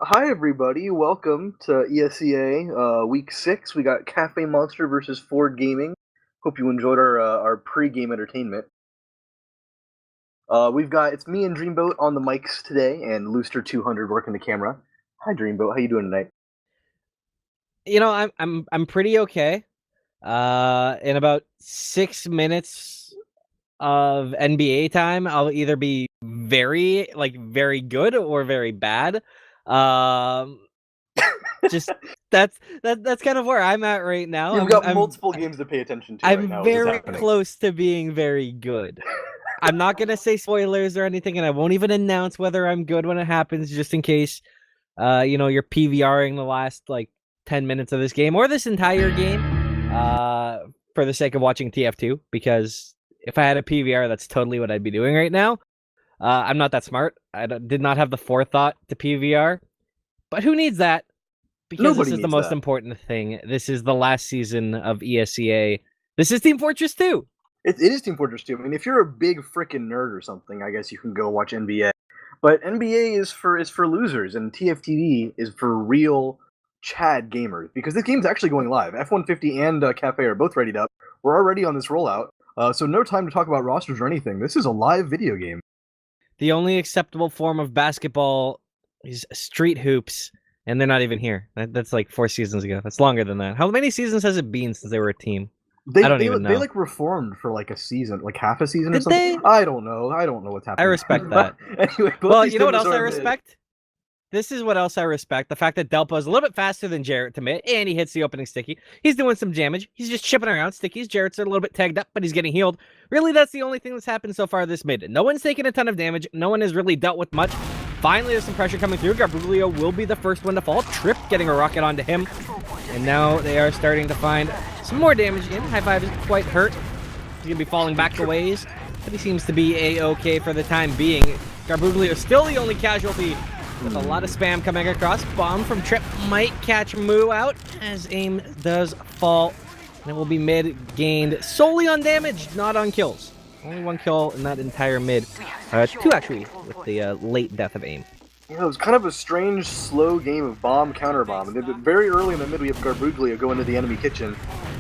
Hi, everybody. Welcome to ESEA Week 6. We got Cafe Monster versus Ford Gaming. Hope you enjoyed our pre-game entertainment. It's me and Dreamboat on the mics today, and Looster200 working the camera. Hi, Dreamboat. How you doing tonight? I'm pretty okay. In about 6 minutes of NBA time, I'll either be very good or very bad. Um, just that's kind of where I'm at right now. You've I'm got I'm multiple games to pay attention to right I'm now. Is what's very happening? close to being very good. I'm not gonna say spoilers or anything, and I won't even announce whether I'm good when it happens, just in case. You're PVRing the last 10 minutes of this game or this entire game, uh, for the sake of watching TF2. Because if I had a PVR, that's totally what I'd be doing right now. I'm not that smart. Did not have the forethought to PVR, but who needs that? Because this Nobody is the needs most that. important thing. This is the last season of ESEA. This is Team Fortress 2. It is Team Fortress 2. I mean, if you're a big freaking nerd or something, I guess you can go watch NBA. But NBA is for losers, and TFTV is for real Chad gamers because this game's actually going live. F150 and Cafe are both readied up. We're already on this rollout, so no time to talk about rosters or anything. This is a live video game. The only acceptable form of basketball is street hoops, and they're not even here. That's like 4 seasons ago. That's longer than that. How many seasons has it been since they were a team? I They don't they even they know. like reformed for like a season, like half a season or Did something. they? I don't know. I don't know what's I happening. respect But that. anyway, both Well, these you know what demos else I are mid. respect? This is what else I respect. The fact that Delpo is a little bit faster than Jarrett to mid, and he hits the opening sticky. He's doing some damage. He's just chipping around stickies. Jarrett's a little bit tagged up, but he's getting healed. Really, that's the only thing that's happened so far this mid. No one's taken a ton of damage. No one has really dealt with much. Finally, there's some pressure coming through. Garbuglio will be the first one to fall. Trip getting a rocket onto him. And now they are starting to find some more damage in. High Five is quite hurt. He's going to be falling back a ways, but he seems to be A-okay for the time being. Garbuglio still the only casualty with a lot of spam coming across. Bomb from Trip might catch Moo out as aim does fall. And it will be mid gained solely on damage, not on kills. Only one kill in that entire mid. Two actually, with the late death of aim. You know, it was kind of a strange, slow game of bomb counter bomb. And very early in the mid, we have Garbuglio go into the enemy kitchen,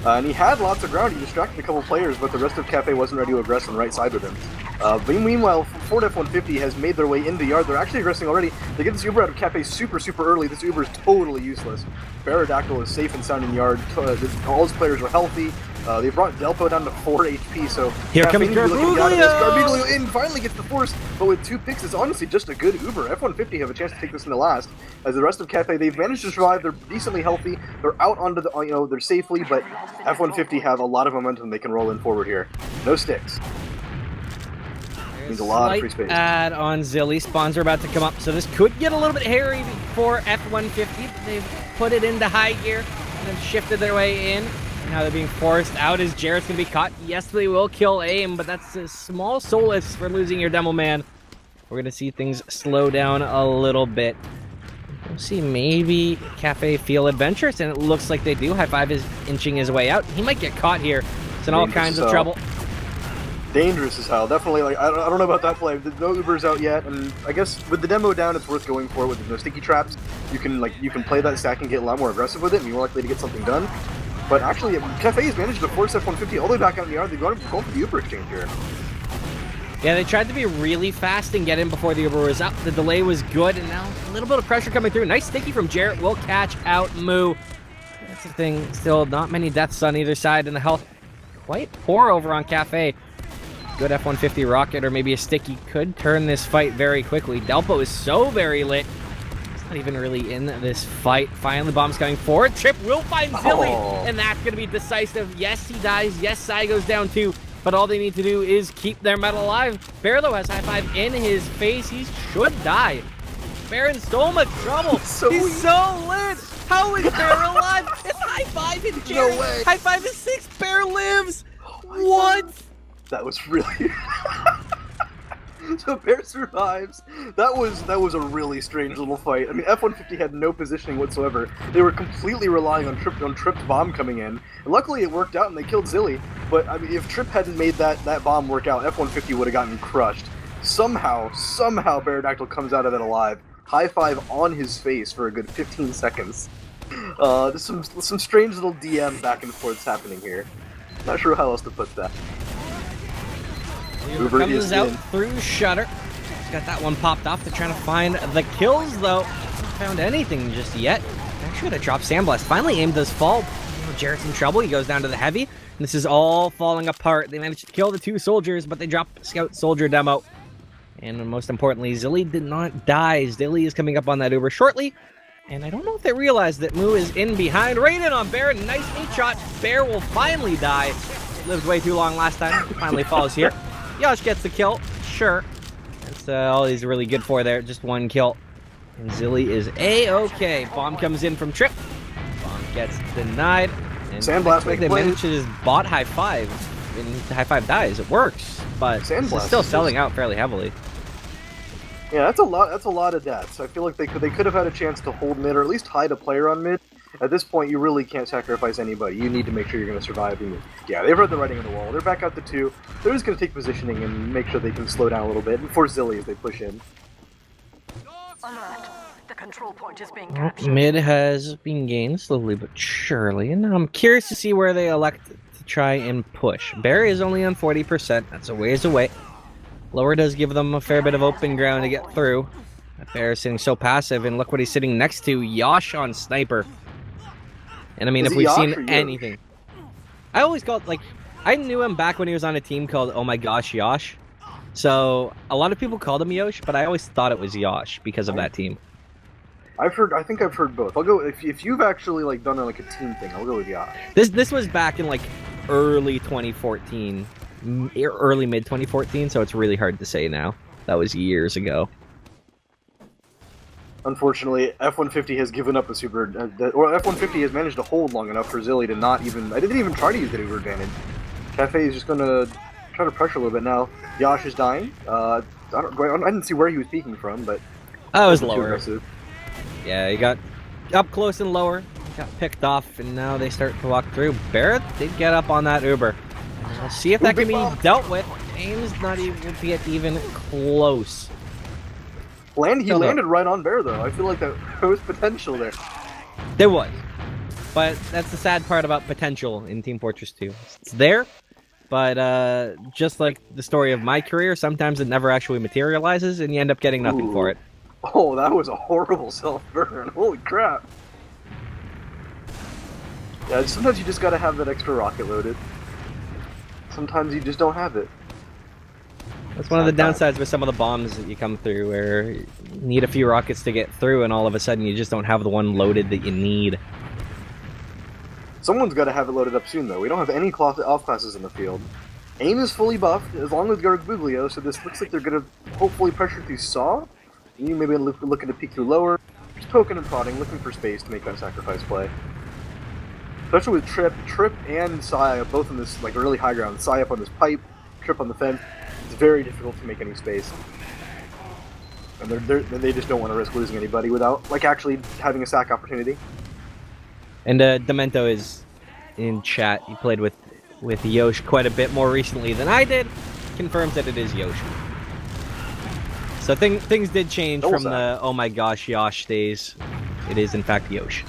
and he had lots of ground. He distracted a couple players, but the rest of Cafe wasn't ready to aggress on the right side with him. But meanwhile, Ford F150 has made their way into the yard. They're actually aggressing already. They get this Uber out of Cafe super early. This Uber is totally useless. Baradactyl is safe and sound in yard. All his players are healthy. They brought Delpo down to 4 HP, so Here comes Garbuglio in, finally gets the force, but with 2 picks, it's honestly just a good Uber. F150 have a chance to take this in the last, as the rest of Cafe, they've managed to survive, they're decently healthy, they're out onto the, they're safely, but F150 have a lot of momentum they can roll in forward here. No sticks. Means a lot of free space. Add on Zilly. Spawns are about to come up, so this could get a little bit hairy for F150. They've put it into high gear and have shifted their way in. Now they're being forced out as Jarrett's going to be caught. Yes, they will kill aim, but that's a small solace for losing your demo man. We're going to see things slow down a little bit. We'll see maybe Cafe feel adventurous, and it looks like they do. High Five is inching his way out. He might get caught here. It's in all kinds of trouble. Dangerous as hell. Definitely, like, I don't know about that play. No Uber's out yet, and I guess with the demo down, it's worth going for it. With no sticky traps, you can play that stack and get a lot more aggressive with it, and you're more likely to get something done. But actually, Cafe has managed to force F150 all the way back out in the yard. They've gone for the Uber exchange here. Yeah, they tried to be really fast and get in before the Uber was up. The delay was good, and now a little bit of pressure coming through. Nice sticky from Jarrett. Will catch out Moo. That's the thing. Still not many deaths on either side, and the health quite poor over on Cafe. Good F-150 rocket or maybe a sticky could turn this fight very quickly. Delpo is so very lit. He's not even really in this fight. Finally, bomb's coming forward. Trip will find Zilly, and that's going to be decisive. Yes, he dies. Yes, Sai goes down too. But all they need to do is keep their metal alive. Bear, though, has High Five in his face. He should die. Bear in so much trouble. He's so lit. How is Bear alive? It's High Five and Jerry. No way. High Five is 6. Bear lives. What? God. That was really... So Bear survives. That was a really strange little fight. I mean, F-150 had no positioning whatsoever. They were completely relying on Trip's bomb coming in. And luckily it worked out and they killed Zilly. But I mean, if Trip hadn't made that bomb work out, F-150 would have gotten crushed. Somehow Baradactyl comes out of it alive. high five on his face for a good 15 seconds. There's some strange little DM back and forths happening here. Not sure how else to put that. Uber comes out through Shutter. He's got that one popped off. They're trying to find the kills, though. Haven't found anything just yet. Actually, gonna drop Sandblast. Finally, aim does fall. Jarrett's in trouble. He goes down to the heavy. And this is all falling apart. They managed to kill the 2 soldiers, but they drop Scout Soldier demo. And most importantly, Zilly did not die. Zilly is coming up on that Uber shortly. And I don't know if they realize that Moo is in behind. Right in on Bear. Nice meat shot. Bear will finally die. Lived way too long last time. Finally falls here. Yosh gets the kill. Sure. That's all he's really good for there. Just 1 kill. And Zilly is A-okay. Bomb comes in from Trip. Bomb gets denied. And Sandblast they managed to just bot high five. And high five dies. It works. But it's still selling out fairly heavily. Yeah, that's a lot of deaths. I feel like they could have had a chance to hold mid or at least hide a player on mid. At this point, you really can't sacrifice anybody. You need to make sure you're going to survive. And yeah, they've read the writing on the wall. They're back out to 2. They're just going to take positioning and make sure they can slow down a little bit and force Zilly as they push in. Alert. The control point is being captured. Mid has been gained slowly but surely, and I'm curious to see where they elect to try and push. Barry is only on 40%. That's a ways away. Lower does give them a fair bit of open ground to get through. That Bear is sitting so passive, and look what he's sitting next to. Yosh on Sniper. And I mean, if we've seen anything... I always called, like... I knew him back when he was on a team called Oh My Gosh Yosh. So, a lot of people called him Yosh, but I always thought it was Yosh because of that team. I think I've heard both. I'll go, if you've actually, like, done, like, a team thing, I'll go with Yosh. This was back in, like, early 2014. Early mid 2014, so it's really hard to say now. That was years ago. Unfortunately, F-150 has given up the super... or F-150 has managed to hold long enough for Zilly to not even... I didn't even try to use the Uber advantage. Cafe is just going to try to pressure a little bit now. Yosh is dying. I didn't see where he was peeking from, but... I was lower. Yeah, he got up close and lower. Got picked off, and now they start to walk through. Barrett did get up on that Uber. We'll see if that can be dealt with. Aim's not able to get even close. He landed right on Bear, though. I feel like there was potential there. There was. But that's the sad part about potential in Team Fortress 2. It's there, but just like the story of my career, sometimes it never actually materializes, and you end up getting nothing for it. Oh, that was a horrible self-burn. Holy crap. Yeah, sometimes you just gotta have that extra rocket loaded. Sometimes you just don't have it. That's one of the downsides with some of the bombs that you come through, where you need a few rockets to get through, and all of a sudden you just don't have the one loaded that you need. Someone's got to have it loaded up soon, though. We don't have any off classes in the field. Aim is fully buffed, as long as Garbuglio, so this looks like they're going to hopefully pressure through Saw. You maybe looking to peek through lower, just poking and prodding, looking for space to make that sacrifice play. Especially with Trip and Sai both on this like really high ground. Sai up on this pipe, Trip on the fence. It's very difficult to make any space. And they just don't want to risk losing anybody without like actually having a sack opportunity. And Demento is in chat. He played with Yosh quite a bit more recently than I did. Confirms that it is Yosh. So things did change from the oh my gosh Yosh days. It is in fact Yosh.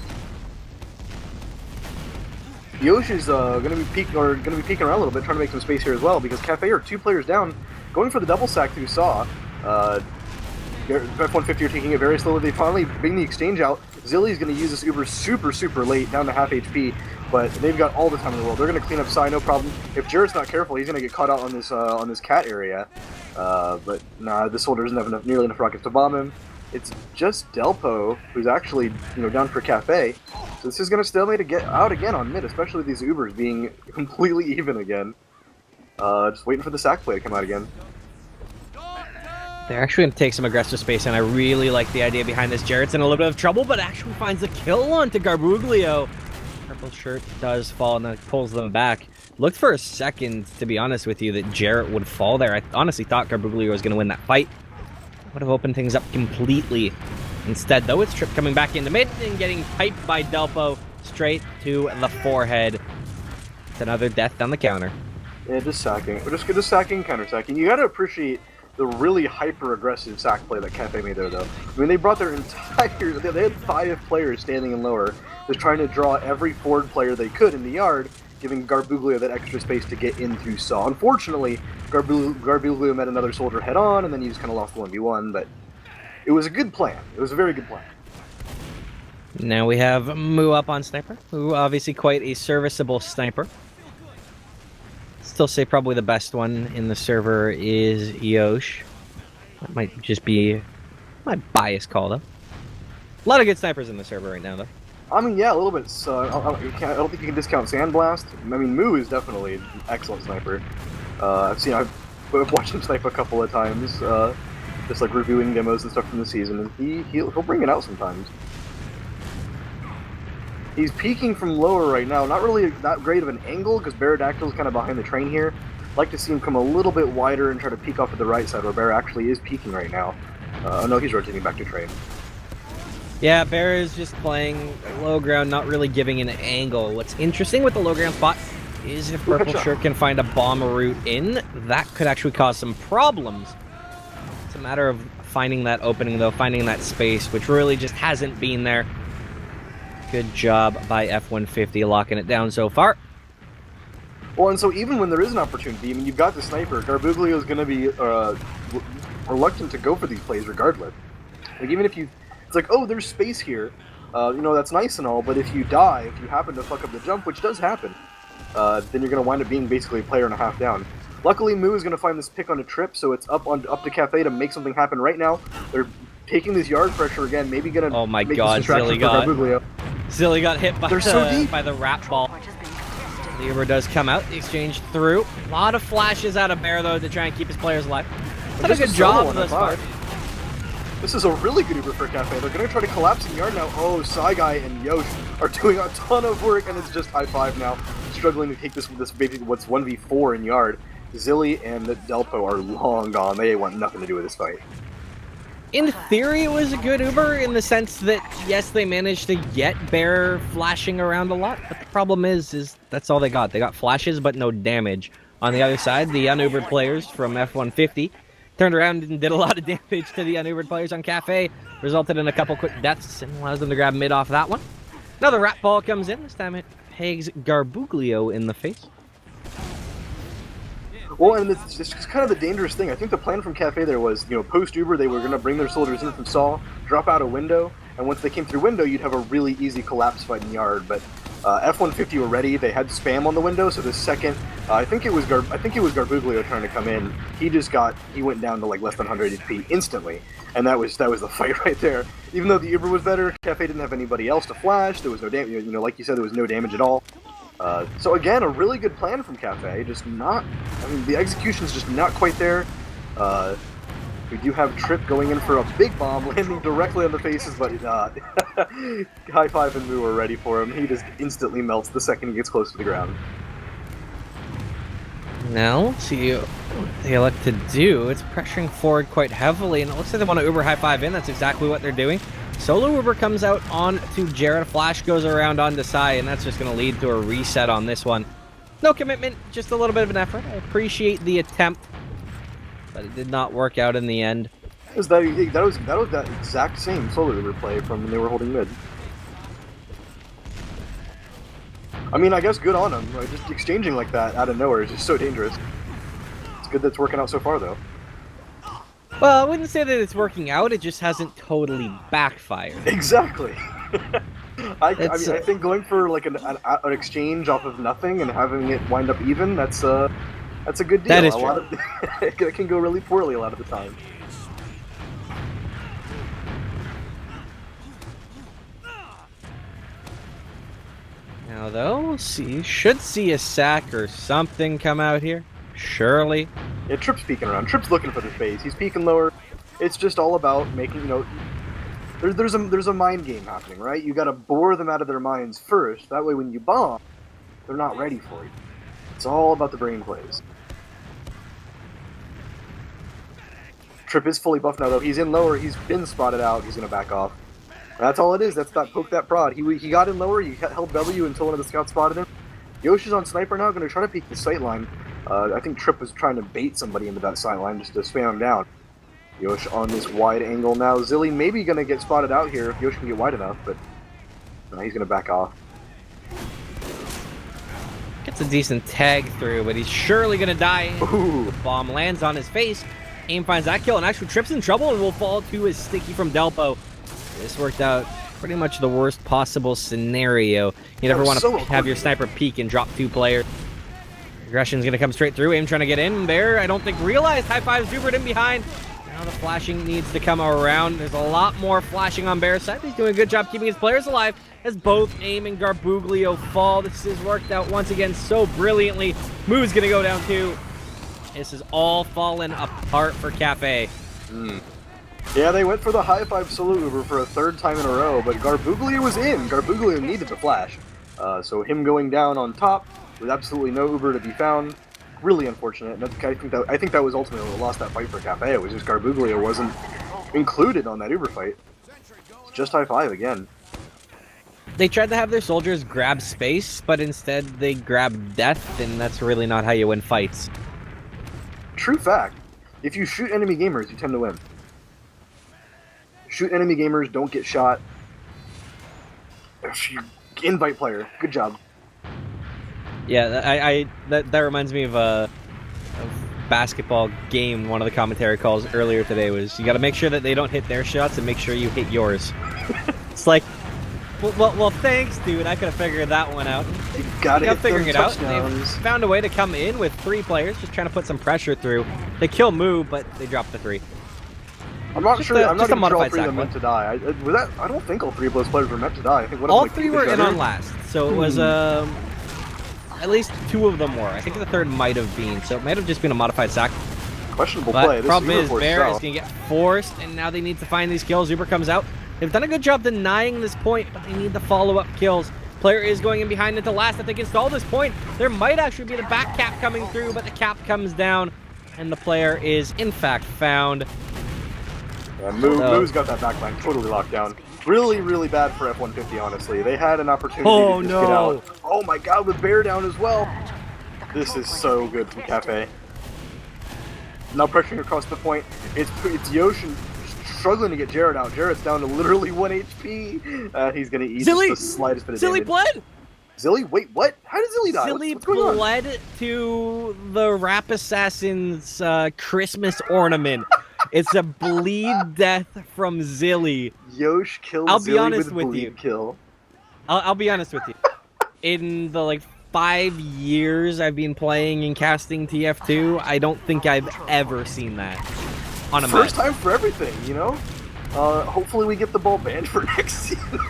Yosh is going to be peeking around a little bit, trying to make some space here as well, because Cafe are 2 players down, going for the double sack through Saw. F-150 are taking it very slowly. They finally bring the exchange out. Zilly's going to use this Uber super late, down to half HP, but they've got all the time in the world. They're going to clean up Sai, no problem. If Jarrett's not careful, he's going to get caught out on this cat area. But nah, this soldier doesn't have nearly enough rockets to bomb him. It's just Delpo who's actually down for Cafe. So this is going to stalemate to get out again on mid, especially with these Ubers being completely even again. Just waiting for the sack play to come out again. They're actually going to take some aggressive space, and I really like the idea behind this. Jarrett's in a little bit of trouble, but actually finds a kill onto Garbuglio. Purple shirt does fall, and then pulls them back. Looked for a second, to be honest with you, that Jarrett would fall there. I honestly thought Garbuglio was going to win that fight. Would have opened things up completely. Instead, though, it's Trip coming back into mid and getting piped by Delpo straight to the forehead. It's another death on the counter. Yeah, just sacking. We're just sacking, counter-sacking. You gotta appreciate the really hyper-aggressive sack play that Cafe made there, though. I mean, they brought their entire... They had 5 players standing in lower, just trying to draw every forward player they could in the yard, giving Garbuglio that extra space to get into Saw. Unfortunately, Garbuglio met another soldier head-on, and then he just kind of lost the 1v1, but it was a good plan. It was a very good plan. Now we have Moo up on Sniper, who obviously quite a serviceable sniper. Still say probably the best one in the server is Yosh. That might just be my bias call, though. A lot of good snipers in the server right now, though. I mean, yeah, a little bit. So I don't think you can discount Sandblast. I mean, Moo is definitely an excellent sniper. I've watched him snipe a couple of times, just like reviewing demos and stuff from the season, and he'll bring it out sometimes. He's peeking from lower right now. Not really that great of an angle, because Baradactyl's kind of behind the train here. I'd like to see him come a little bit wider and try to peek off to the right side, where Bear actually is peeking right now. Oh no, he's rotating back to train. Yeah, Bear is just playing low ground, not really giving an angle. What's interesting with the low ground spot is if Purple Shirt can find a bomb route in, that could actually cause some problems. It's a matter of finding that opening, though, finding that space, which really just hasn't been there. Good job by F-150 locking it down so far. Well, and so even when there is an opportunity, I mean, you've got the sniper. Garbuglio is going to be reluctant to go for these plays regardless. Like, even if you... It's like, oh, there's space here. That's nice and all, but if you die, if you happen to fuck up the jump, which does happen, then you're going to wind up being basically a player and a half down. Luckily, Moo is going to find this pick on a trip, so it's up to Cafe to make something happen right now. They're taking this yard pressure again, maybe going to make this distraction for Garbuglio. Zilly got hit by the wrap ball. Point has been contested. The Uber does come out, the exchange through. A lot of flashes out of Bear, though, to try and keep his players alive. Done a good job thus far. This is a really good Uber for Cafe. They're going to try to collapse in yard now. Oh, Psy Guy and Yosh are doing a ton of work, and it's just high five now. Struggling to take this basically what's 1v4 in yard. Zilly and Delpo are long gone. They want nothing to do with this fight. In theory, it was a good Uber in the sense that, yes, they managed to get Bear flashing around a lot, but the problem is that's all they got. They got flashes, but no damage. On the other side, the unubered players from F-150 turned around and did a lot of damage to the unubered players on Cafe, resulted in a couple quick deaths and allows them to grab mid off that one. Another rat ball comes in. This time it pegs Garbuglio in the face. Well, and it's just kind of the dangerous thing. I think the plan from Cafe there was, post-Uber, they were going to bring their soldiers in from Saw, drop out a window, and once they came through window, you'd have a really easy collapse fight in yard. But F-150 were ready. They had spam on the window, so the second, I think it was Garbuglio trying to come in. He went down to like less than 100 HP instantly, and that was the fight right there. Even though the Uber was better, Cafe didn't have anybody else to flash. There was no damage. Like you said, there was no damage at all. So again, a really good plan from Cafe, the execution's just not quite there. We do have Trip going in for a big bomb, landing directly on the faces, but High Five and Moo are ready for him. He just instantly melts the second he gets close to the ground. Now, let's see what they elect to do. It's pressuring forward quite heavily, and it looks like they want to Uber High Five in. That's exactly what they're doing. Solo Uber comes out on to Jared. Flash goes around onto Sai, and that's just going to lead to a reset on this one. No commitment, just a little bit of an effort. I appreciate the attempt, but it did not work out in the end. That was that exact same Solo Uber play from when they were holding mid. I mean, I guess good on them. Like, just exchanging like that out of nowhere is just so dangerous. It's good that it's working out so far, though. Well, I wouldn't say that it's working out, it just hasn't totally backfired. Exactly. I think going for like an exchange off of nothing and having it wind up even, that's a good deal. That is true. It can go really poorly a lot of the time. Now though, should see a sack or something come out here. Surely. Yeah, Trip's peeking around. Trip's looking for the face. He's peeking lower. It's just all about making, there's a mind game happening, right? You gotta bore them out of their minds first. That way when you bomb, they're not ready for you. It's all about the brain plays. Trip is fully buffed now, though. He's in lower. He's been spotted out. He's gonna back off. That's all it is. That's that poke, that prod. He got in lower. He held W until one of the scouts spotted him. Yosh is on sniper now, going to try to peek the sight line. I think Trip was trying to bait somebody into that sideline just to spam him down. Yosh on this wide angle now. Zilly maybe going to get spotted out here if Yosh can get wide enough, but no, he's going to back off. Gets a decent tag through, but he's surely going to die. Ooh. The bomb lands on his face. Aim finds that kill, and actually Trip's in trouble and will fall to his sticky from Delpo. This worked out pretty much the worst possible scenario. You never want to have your sniper peek and drop 2 players. Aggression's going to come straight through. Aim trying to get in. Bear, I don't think, realized. High fives Zubert in behind. Now the flashing needs to come around. There's a lot more flashing on Bear's side. He's doing a good job keeping his players alive as both Aim and Garbuglio fall. This has worked out once again so brilliantly. Moo's going to go down too. This is all fallen apart for Cafe. Yeah, they went for the high five salute Uber for a 3rd time in a row, but Garbuglio was in. Garbuglio needed the flash. So him going down on top with absolutely no Uber to be found, really unfortunate. And I think that was ultimately what lost that fight for Cafe. It was just Garbuglio wasn't included on that Uber fight. Just high five again. They tried to have their soldiers grab space, but instead they grabbed death, and that's really not how you win fights. True fact. If you shoot enemy gamers, you tend to win. Shoot enemy gamers, don't get shot. Invite player. Good job. Yeah, that reminds me of a basketball game. One of the commentary calls earlier today was, you got to make sure that they don't hit their shots and make sure you hit yours. It's like, well, thanks, dude. I could have figured that one out. You gotta hit figuring it out. touchdowns. They've found a way to come in with 3 players, just trying to put some pressure through. They kill Moo, but they drop the 3. I'm not sure. I'm not even sure all 3 of them sack meant to die. I don't think all 3 of those players were meant to die. I think all 3 were in on last, so it was at least 2 of them were. I think the 3rd might have been, so it might have just been a modified sack. Questionable But play. the problem is Bear is going to get forced, and now they need to find these kills. Uber comes out. They've done a good job denying this point, but they need the follow-up kills. Player is going in behind into last. If they can stall this point, there might actually be the back cap coming through, but the cap comes down, and the player is, in fact, found. Yeah, Moo's got that backline totally locked down. Really, really bad for F-150, honestly. They had an opportunity to just get out. Oh my god, with Bear down as well. This is so good from Cafe. Now pressuring across the point. It's Yosh struggling to get Jared out. Jared's down to literally 1 HP. He's going to eat Zilly! the slightest bit of damage. Zilly bled! Zilly? Wait, what? How did Zilly die? Zilly What's going on? bled to the Rap Assassin's Christmas ornament. It's a bleed death from Zilly. Yosh killed I'll be Zilly honest with with bleed you. kill. I'll be honest with you. In the 5 years I've been playing and casting TF2, I don't think I've ever seen that on a First match. time for everything, you know? Hopefully we get the ball banned for next season.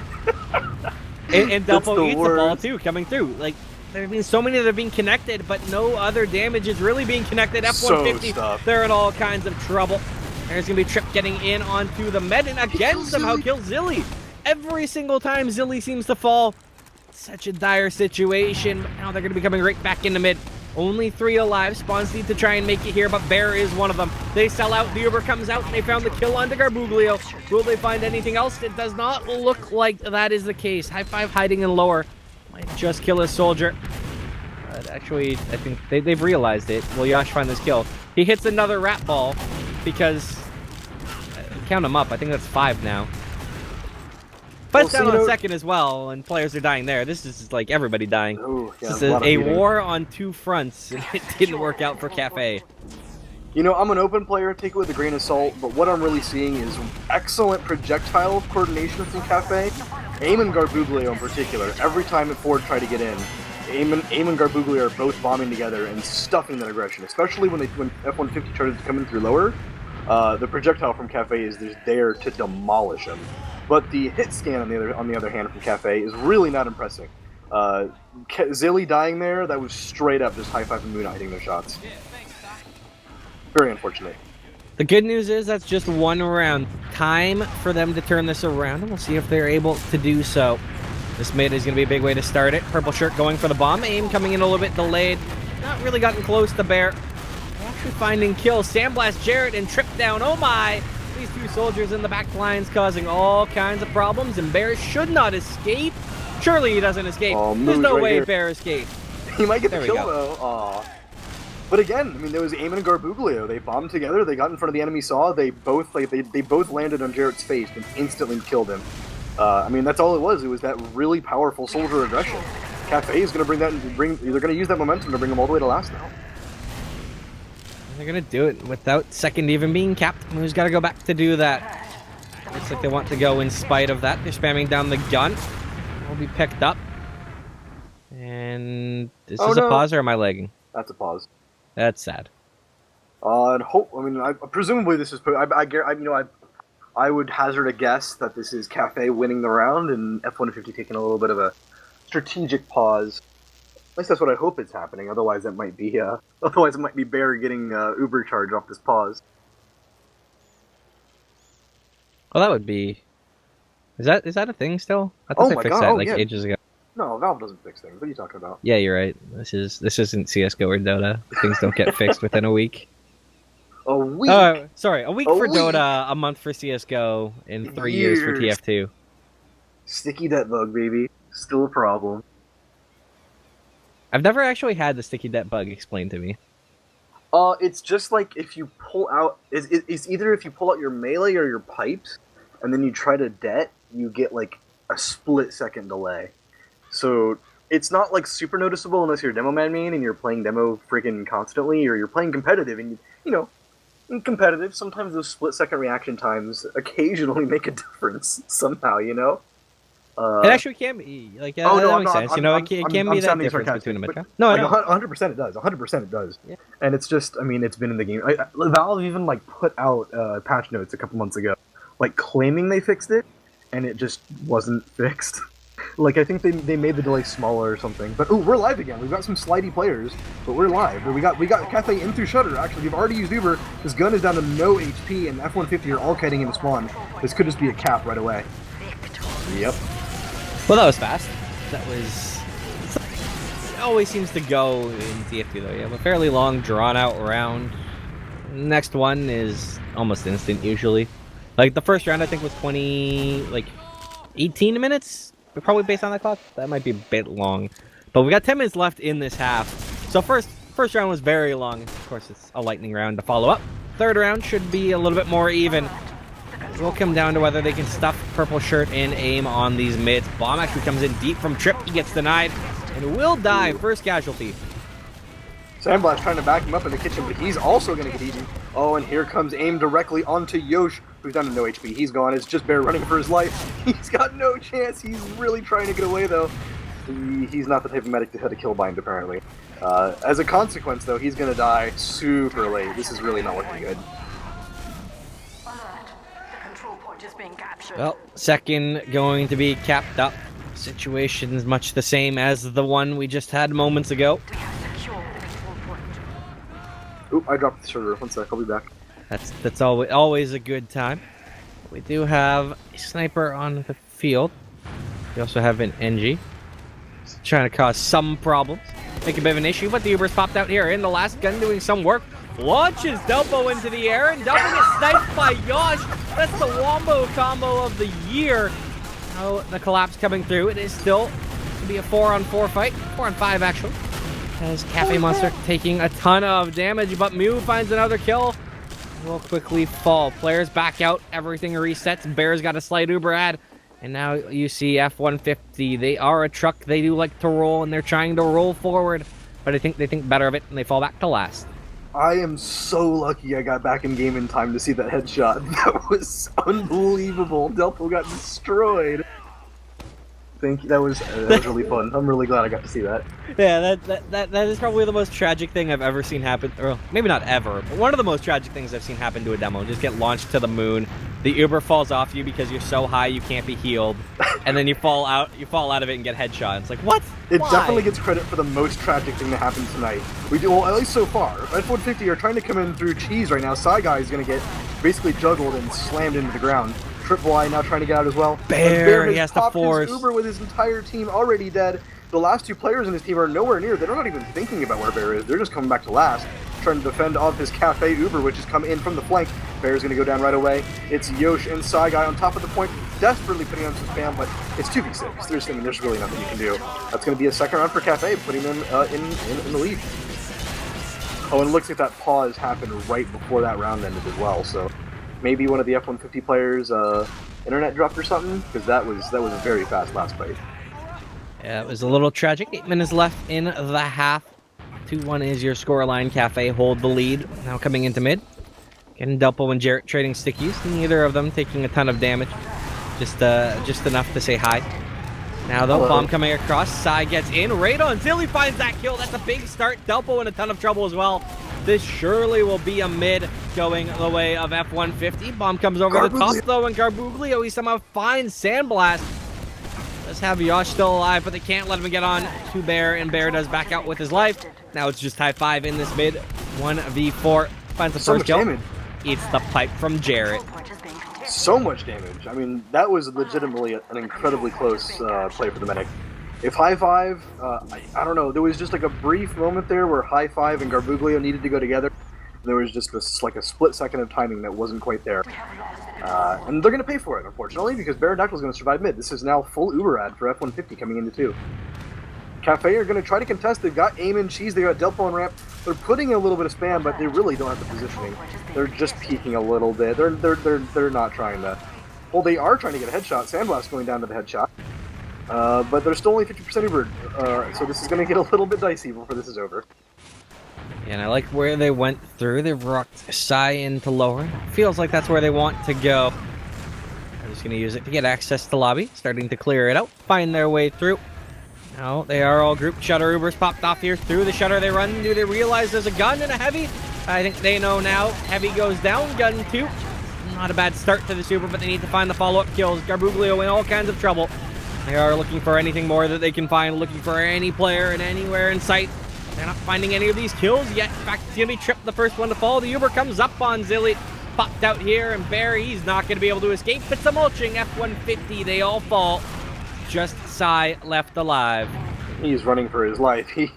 And Delpo eats the ball worst. too, coming through. Like, there have been so many that have been connected, but no other damage is really being connected. F-150, stuffed. they're in all kinds of trouble. There's going to be Trip getting in onto the med, and again somehow kills Zilly. Every single time Zilly seems to fall. Such a dire situation, but now they're going to be coming right back into mid. Only 3 alive. Spawns need to try and make it here, but Bear is one of them. They sell out. The Uber comes out, and they found the kill onto Garbuglio. Will they find anything else? It does not look like that is the case. High five hiding in lower. Might just kill his soldier. But actually, I think they've realized it. Will Yash find this kill? He hits another rat ball because... count them up. I think that's 5 now. But it's down on 2nd as well, and players are dying there. This is like everybody dying. Ooh, yeah, This is a war on 2 fronts, and it didn't work out for Cafe. You know, I'm an open player, take it with a grain of salt, but what I'm really seeing is excellent projectile coordination from Cafe. Aim and Garbuglio in particular, every time that Ford tried to get in, Aim and Garbuglio are both bombing together and stuffing that aggression, especially when F-150 tries to come in through lower. The projectile from Cafe is just there to demolish him. But the hit scan on the other hand from Cafe is really not impressive. Zilly dying there, that was straight up just high-five and Moon hitting their shots. Very unfortunate. The good news is that's just 1 round. Time for them to turn this around, and we'll see if they're able to do so. This mid is going to be a big way to start it. Purple shirt going for the bomb. Aim coming in a little bit delayed. Not really gotten close to Bear. Actually finding kills. Sandblast Jarrett and Trip down. Oh my! These 2 soldiers in the back lines causing all kinds of problems, and Bear should not escape. Surely he doesn't escape. Oh, There's no right way here. Bear escapes. He might get the There we kill go. though. Aw. But again, I mean, there was Eamon and Garbuglio. They bombed together. They got in front of the enemy saw. They both they both landed on Jarrett's face and instantly killed him. I mean, that's all it was. It was that really powerful soldier aggression. Cafe is going to bring that and they're going to use that momentum to bring them all the way to last now. They're gonna do it without second even being capped. Who's got to go back to do that? Looks like they want to go in spite of that. They're spamming down the gun. Will be picked up. And this is a pause, or am I lagging? That's a pause. That's sad. And presumably this is. I would hazard a guess that this is Cafe winning the round and F150 taking a little bit of a strategic pause. At least that's what I hope is happening. Otherwise, it might be Bear getting Uber charge off this pause. Well, that would be. Is that a thing still? I thought they fixed that ages ago. No, Valve doesn't fix things. What are you talking about? Yeah, you're right. This isn't CS:GO or Dota. Things don't get fixed within a week. A week? Sorry, a week for Dota, a month for CS:GO, and 3 years for TF2. Sticky debt bug, baby. Still a problem. I've never actually had the sticky debt bug explained to me. It's just like if you pull out... It's either if you pull out your melee or your pipes, and then you try to det, you get like a split-second delay. So it's not like super noticeable unless you're demo main and you're playing demo freaking constantly, or you're playing competitive, and in competitive, sometimes those split-second reaction times occasionally make a difference somehow, It actually can be like that makes sense. It can be that difference between a mid. No, like 100% it does. 100% it does. Yeah. And it's just, I mean, it's been in the game. Valve even like put out patch notes a couple months ago, like claiming they fixed it, and it just wasn't fixed. Like I think they made the delay smaller or something. But we're live again. We've got some slidey players, but we're live. We got Cafe in through Shutter. Actually, we've already used Uber. This gun is down to no HP, and F150 are all kiting into spawn. This could just be a cap right away. Yep. Well, that was fast. That was... It always seems to go in TF2, though. You have a fairly long, drawn-out round. Next one is almost instant, usually. Like, the first round, I think, was 18 minutes? Probably based on the clock. That might be a bit long. But we got 10 minutes left in this half. So first round was very long. Of course, it's a lightning round to follow up. Third round should be a little bit more even. It will come down to whether they can stuff Purple Shirt and aim on these mids. Bomb actually comes in deep from Trip. He gets denied and will die. First casualty. Sandblast trying to back him up in the kitchen, but he's also going to get eaten. Oh, and here comes aim directly onto Yosh, who's down to no HP. He's gone. It's just Bear running for his life. He's got no chance. He's really trying to get away, though. He's not the type of medic to hit a kill bind, apparently. As a consequence, though, he's going to die super late. This is really not looking good. Well, second going to be capped up. Situation's much the same as the one we just had moments ago. Oop, I dropped the server. 1 sec, I'll be back. That's always a good time. We do have a sniper on the field. We also have an NG. It's trying to cause some problems. Make a bit of an issue, but the Uber's popped out here. And the last gun doing some work. Launches Delpo into the air, and Delpo gets sniped by Yosh. That's the wombo combo of the year. Oh, the collapse coming through. It is still to be a 4-on-4 fight. 4-on-5, actually. As Cafe Monster taking a ton of damage, but Mew finds another kill. Will quickly fall. Players back out. Everything resets. Bear's got a slight Uber ad. And now you see F150. They are a truck. They do like to roll, and they're trying to roll forward. But I think they think better of it, and they fall back to last. I am so lucky I got back in game in time to see that headshot. That was unbelievable. Delpo got destroyed. Thank you. That was really fun. I'm really glad I got to see that. Yeah, that is probably the most tragic thing I've ever seen happen. Or maybe not ever, but one of the most tragic things I've seen happen to a demo. Just get launched to the moon. The Uber falls off you because you're so high you can't be healed, and then you fall out of it and get headshot. It's like, what? It Why? definitely gets credit for the most tragic thing that happened tonight. We do, well, at least so far. F150 are trying to come in through cheese right now. Side Guy is going to get basically juggled and slammed into the ground. Triple Y now trying to get out as well. Bear he has to force. His Uber with his entire team already dead. The last two players in his team are nowhere near. They're not even thinking about where Bear is. They're just coming back to last, trying to defend off his Cafe Uber, which has come in from the flank. Bear's going to go down right away. It's Yosh and Side Guy on top of the point, desperately putting on some spam, but it's 2v6. There's really nothing you can do. That's going to be a second round for Cafe, putting them in the lead. Oh, and it looks like that pause happened right before that round ended as well. So maybe one of the F-150 players' internet dropped or something, because that was a very fast last fight. Yeah, it was a little tragic. 8 minutes left in the half. 2-1 is your scoreline. Cafe hold the lead. Now coming into mid. Getting Delpo and Jarrett trading stickies. Neither of them taking a ton of damage. Just enough to say hi. Now though, bomb coming across. Sai gets in. Right on. Zilly finds that kill. That's a big start. Delpo in a ton of trouble as well. This surely will be a mid going the way of F-150. Bomb comes over the top though, and Garbuglio, he somehow finds Sandblast. Let's have Yosh still alive, but they can't let him get on to Bear, and Bear does back out with his life. Now it's just high five in this mid. 1v4. Finds the first kill. Damage. It's the pipe from Jarrett. So much damage. I mean, that was legitimately an incredibly close play for the medic. If High Five, I don't know, there was just like a brief moment there where High Five and Garbuglio needed to go together. And there was just this, like a split second of timing that wasn't quite there. And they're going to pay for it, unfortunately, because Baronactyl is going to survive mid. This is now full Uber ad for F-150 coming into 2. Cafe are going to try to contest. They've got aim and cheese. They got Delpo on ramp. They're putting in a little bit of spam, but they really don't have the positioning. They're just peeking a little bit. They're not trying to. Well, they are trying to get a headshot. Sandblast going down to the headshot, but they're still only 50% Uber. So this is going to get a little bit dicey before this is over. And I like where they went through. They've rocked Sai into lower. Feels like that's where they want to go. I'm just going to use it to get access to lobby. Starting to clear it out. Find their way through. Now they are all grouped. Shutter Ubers popped off here. Through the shutter they run. Do they realize there's a gun and a heavy? I think they know now. Heavy goes down. Gun 2. Not a bad start to this Uber, but they need to find the follow-up kills. Garbuglio in all kinds of trouble. They are looking for anything more that they can find. Looking for any player and anywhere in sight. They're not finding any of these kills yet. In fact, it's going to be Trip the first one to fall. The Uber comes up on Zilly. Popped out here, and Barry, he's not going to be able to escape. It's a mulching F-150. They all fall. Just Sai left alive. He's running for his life. He's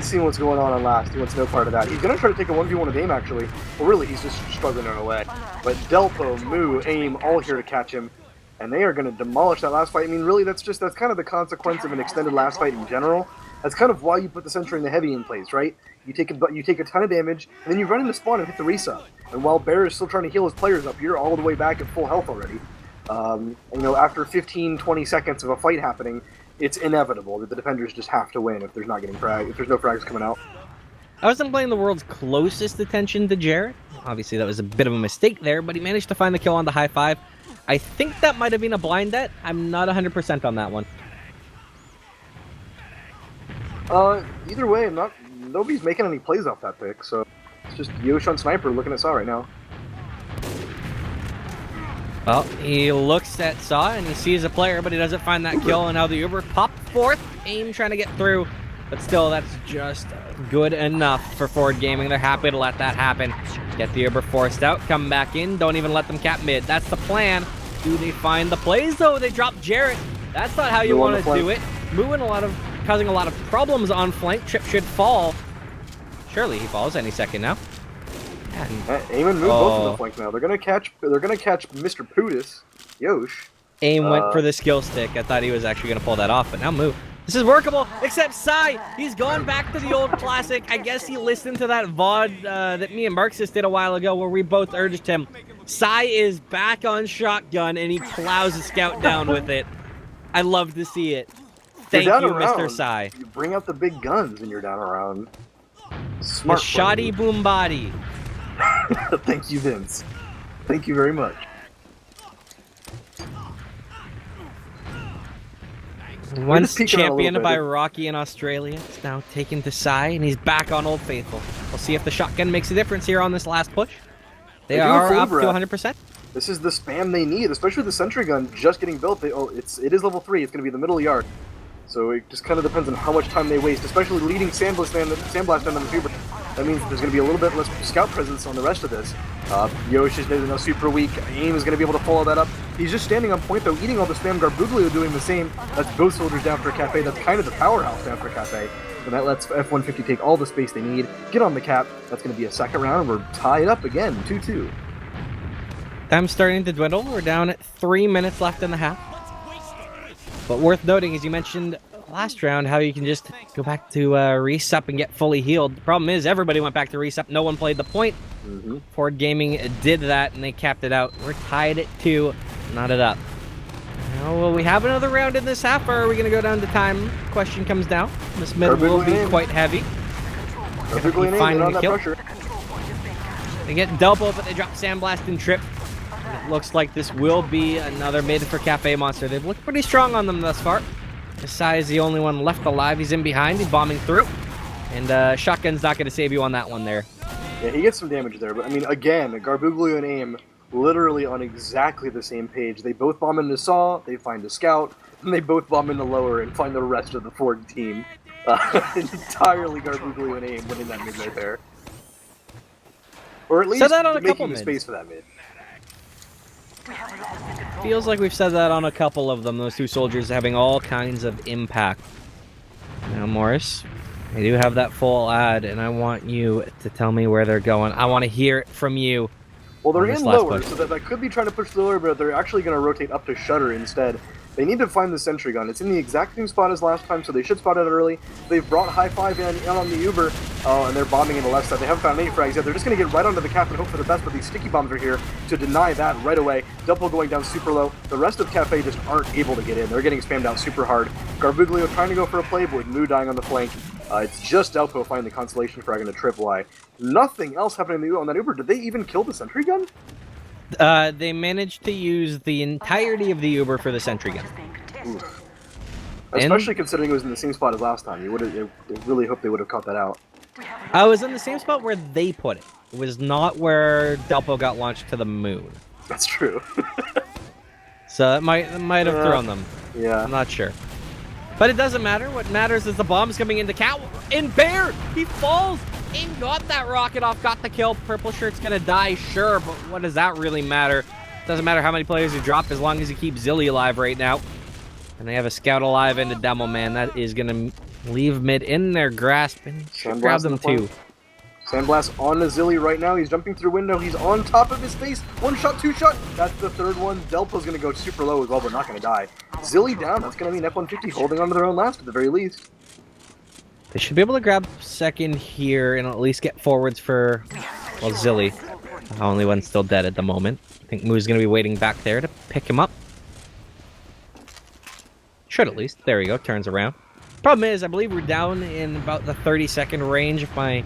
seen what's going on last. He wants no part of that. He's going to try to take a 1v1 with aim, actually. Well, really, he's just struggling on the way. But Delpo, Moo, aim, all here to catch him. And they are going to demolish that last fight. I mean, really, that's kind of the consequence of an extended last fight in general. That's kind of why you put the Sentry and the Heavy in place, right? You take a ton of damage, and then you run into spawn and hit the reset. And while Bear is still trying to heal his players up, you're all the way back at full health already. You know, after 15, 20 seconds of a fight happening, it's inevitable that the defenders just have to win if there's not getting if there's no frags coming out. I wasn't playing the world's closest attention to Jarrett. Obviously, that was a bit of a mistake there, but he managed to find the kill on the high five. I think that might have been a blind bet. I'm not 100% on that one. Either way, nobody's making any plays off that pick, so it's just Yosh on Sniper looking at Saw right now. Well, he looks at Saw and he sees a player, but he doesn't find that kill, and now the Uber popped forth. Aim trying to get through, but still, that's just good enough for Ford Gaming. They're happy to let that happen. Get the Uber forced out, come back in, don't even let them cap mid. That's the plan. Do they find the plays, though? They drop Jarrett. That's not how you want to do it. Causing a lot of problems on flank. Trip should fall. Surely he falls any second now. Aim and Moo both on the flank now. They're gonna catch Mr. Putis, Yosh. Aim went for the skill stick. I thought he was actually gonna pull that off, but now Moo. This is workable, except Sai. He's gone back to the old classic. I guess he listened to that VOD that me and Marxus did a while ago where we both urged him. Sai is back on shotgun and he plows a scout down with it. I love to see it. Thank you, Mr. Sai. You bring out the big guns and you're down around. Smart. The shoddy boom body. Thank you, Vince. Thank you very much. Once championed by Rocky in Australia, it's now taken to Sai, and he's back on Old Faithful. We'll see if the shotgun makes a difference here on this last push. They are up to 100%. This is the spam they need, especially the sentry gun just getting built. It is level 3. It's going to be the middle yard. So it just kind of depends on how much time they waste, especially leading Sandblast down the Uber. That means there's going to be a little bit less scout presence on the rest of this. Yosh is now super weak. Aim is going to be able to follow that up. He's just standing on point, though, eating all the spam. Garbuglio doing the same. That's both soldiers down for a Cafe. That's kind of the powerhouse down for a Cafe. And that lets F-150 take all the space they need, get on the cap. That's going to be a second round, and we're tied up again, 2-2. Time's starting to dwindle. We're down at 3 minutes left in the half. But worth noting, as you mentioned, last round how you can just go back to resup and get fully healed. The problem is everybody went back to resup. No one played the point. Ford Gaming did that, and they capped it out. We're tied at 2. Knotted up. Now, will we have another round in this half, or are we going to go down to time? Question comes down. This mid will be quite heavy. Finding the kill. They get double, but they drop Sandblast and Trip. It looks like this will be another mid for Cafe Monster. They've looked pretty strong on them thus far. Kasai is the only one left alive. He's in behind. He's bombing through. And Shotgun's not going to save you on that one there. Yeah, he gets some damage there. But, I mean, again, Garbuglio and Aim literally on exactly the same page. They both bomb into Saw, they find a Scout, and they both bomb into Lower and find the rest of the Ford team. Entirely Garbuglio and Aim winning that mid right there. Or at least making the space for that mid. Feels like we've said that on a couple of them, those two soldiers having all kinds of impact. Now, Morris, I do have that full ad, and I want you to tell me where they're going. I want to hear it from you. Well, they're in Lower, so that could be trying to push Lower, but they're actually going to rotate up to Shutter instead. They need to find the sentry gun. It's in the exact same spot as last time, so they should spot it early. They've brought High Five in on the Uber, and they're bombing in the left side. They haven't found any frags yet. They're just going to get right onto the cap and hope for the best, but these sticky bombs are here to deny that right away. Delpo going down super low. The rest of Cafe just aren't able to get in. They're getting spammed out super hard. Garbuglio trying to go for a play, but with Moo dying on the flank. It's just Delpo finding the consolation frag and a trip Y. Nothing else happening on that Uber. Did they even kill the sentry gun? They managed to use the entirety of the Uber for the sentry gun. Oof. Especially considering it was in the same spot as last time. You would have really hoped they would have caught that out. I was in the same spot where they put it. It was not where Delpo got launched to the moon. That's true. So it might have thrown them. Yeah. I'm not sure. But it doesn't matter. What matters is the bomb's coming into Cat. In Bear! He falls! And got that rocket off, got the kill. Purple Shirt's gonna die, sure, but what does that really matter? Doesn't matter how many players you drop as long as you keep Zilly alive right now. And they have a Scout alive and a Demo Man. That is gonna leave mid in their grasp and grab them too. Sandblast on the Zilly right now. He's jumping through window. He's on top of his face. One shot, two shot. That's the third one. Delpo's going to go super low as well, but not going to die. Zilly down. That's going to mean F-150 holding on to their own last at the very least. They should be able to grab second here and at least get forwards for, well, Zilly. The only one still dead at the moment. I think Moo's going to be waiting back there to pick him up. Should at least. There we go. Turns around. Problem is, I believe we're down in about the 30-second range if my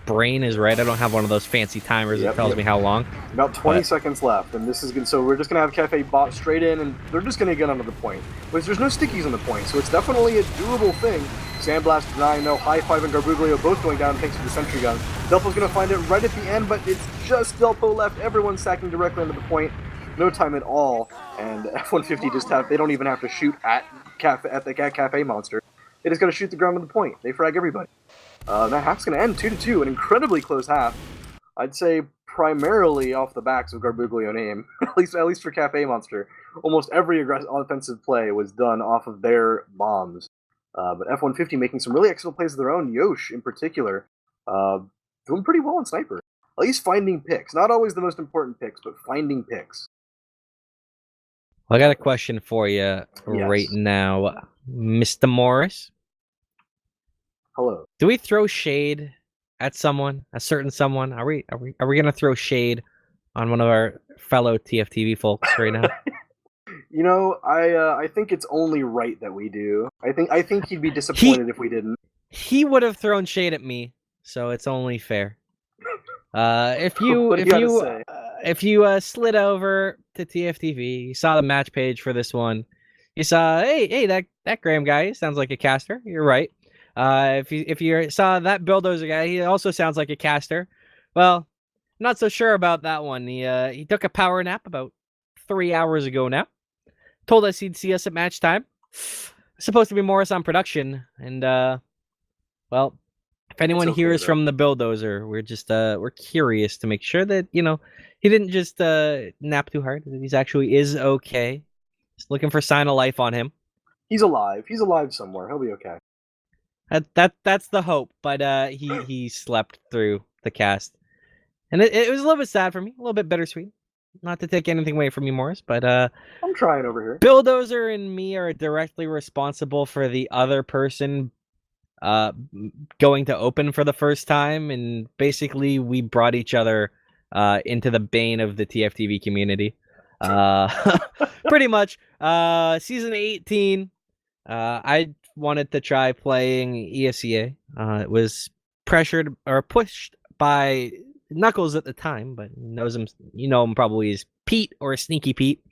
brain is right. I don't have one of those fancy timers that tells me how long. About 20 seconds left, and this is good. So we're just gonna have Cafe bot straight in, and they're just gonna get onto the point. But there's no stickies on the point, so it's definitely a doable thing. Sandblast denying, no. High Five and Garbuglio both going down thanks to the sentry gun. Delpo's gonna find it right at the end, but it's just Delpo left. Everyone's sacking directly onto the point. No time at all, and F-150 just they don't even have to shoot at the Cafe Monster. They just gotta shoot the ground on the point. They frag everybody. That half's going to end 2-2, an incredibly close half. I'd say primarily off the backs of Garbuglio and Aim, at least for Cafe Monster. Almost every offensive play was done off of their bombs. But F-150 making some really excellent plays of their own. Yosh, in particular, doing pretty well in Sniper. At least finding picks. Not always the most important picks, but finding picks. Well, I got a question for you right now, Mr. Morris. Hello. Do we throw shade at someone, a certain someone? Are we gonna throw shade on one of our fellow TFTV folks right now? You know, I think it's only right that we do. I think he'd be disappointed if we didn't. He would have thrown shade at me, so it's only fair. If you slid over to TFTV, you saw the match page for this one. You saw, hey, that Graham guy sounds like a caster. You're right. If you saw that Bulldozer guy, he also sounds like a caster. Well, I'm not so sure about that one. He took a power nap about 3 hours ago now. Told us he'd see us at match time. Supposed to be Morris on production, and well, if anyone hears from the Bulldozer, we're just we're curious to make sure that he didn't just nap too hard. That he actually is okay. Just looking for sign of life on him. He's alive. He's alive somewhere. He'll be okay. That's the hope, but he slept through the cast, and it was a little bit sad for me, a little bit bittersweet. Not to take anything away from you, Morris, but I'm trying over here. Bulldozer and me are directly responsible for the other person going to open for the first time, and basically we brought each other into the bane of the TFTV community. Pretty much. Season 18, I wanted to try playing ESEA. It was pressured or pushed by Knuckles at the time, but knows him. You know him probably as Pete or Sneaky Pete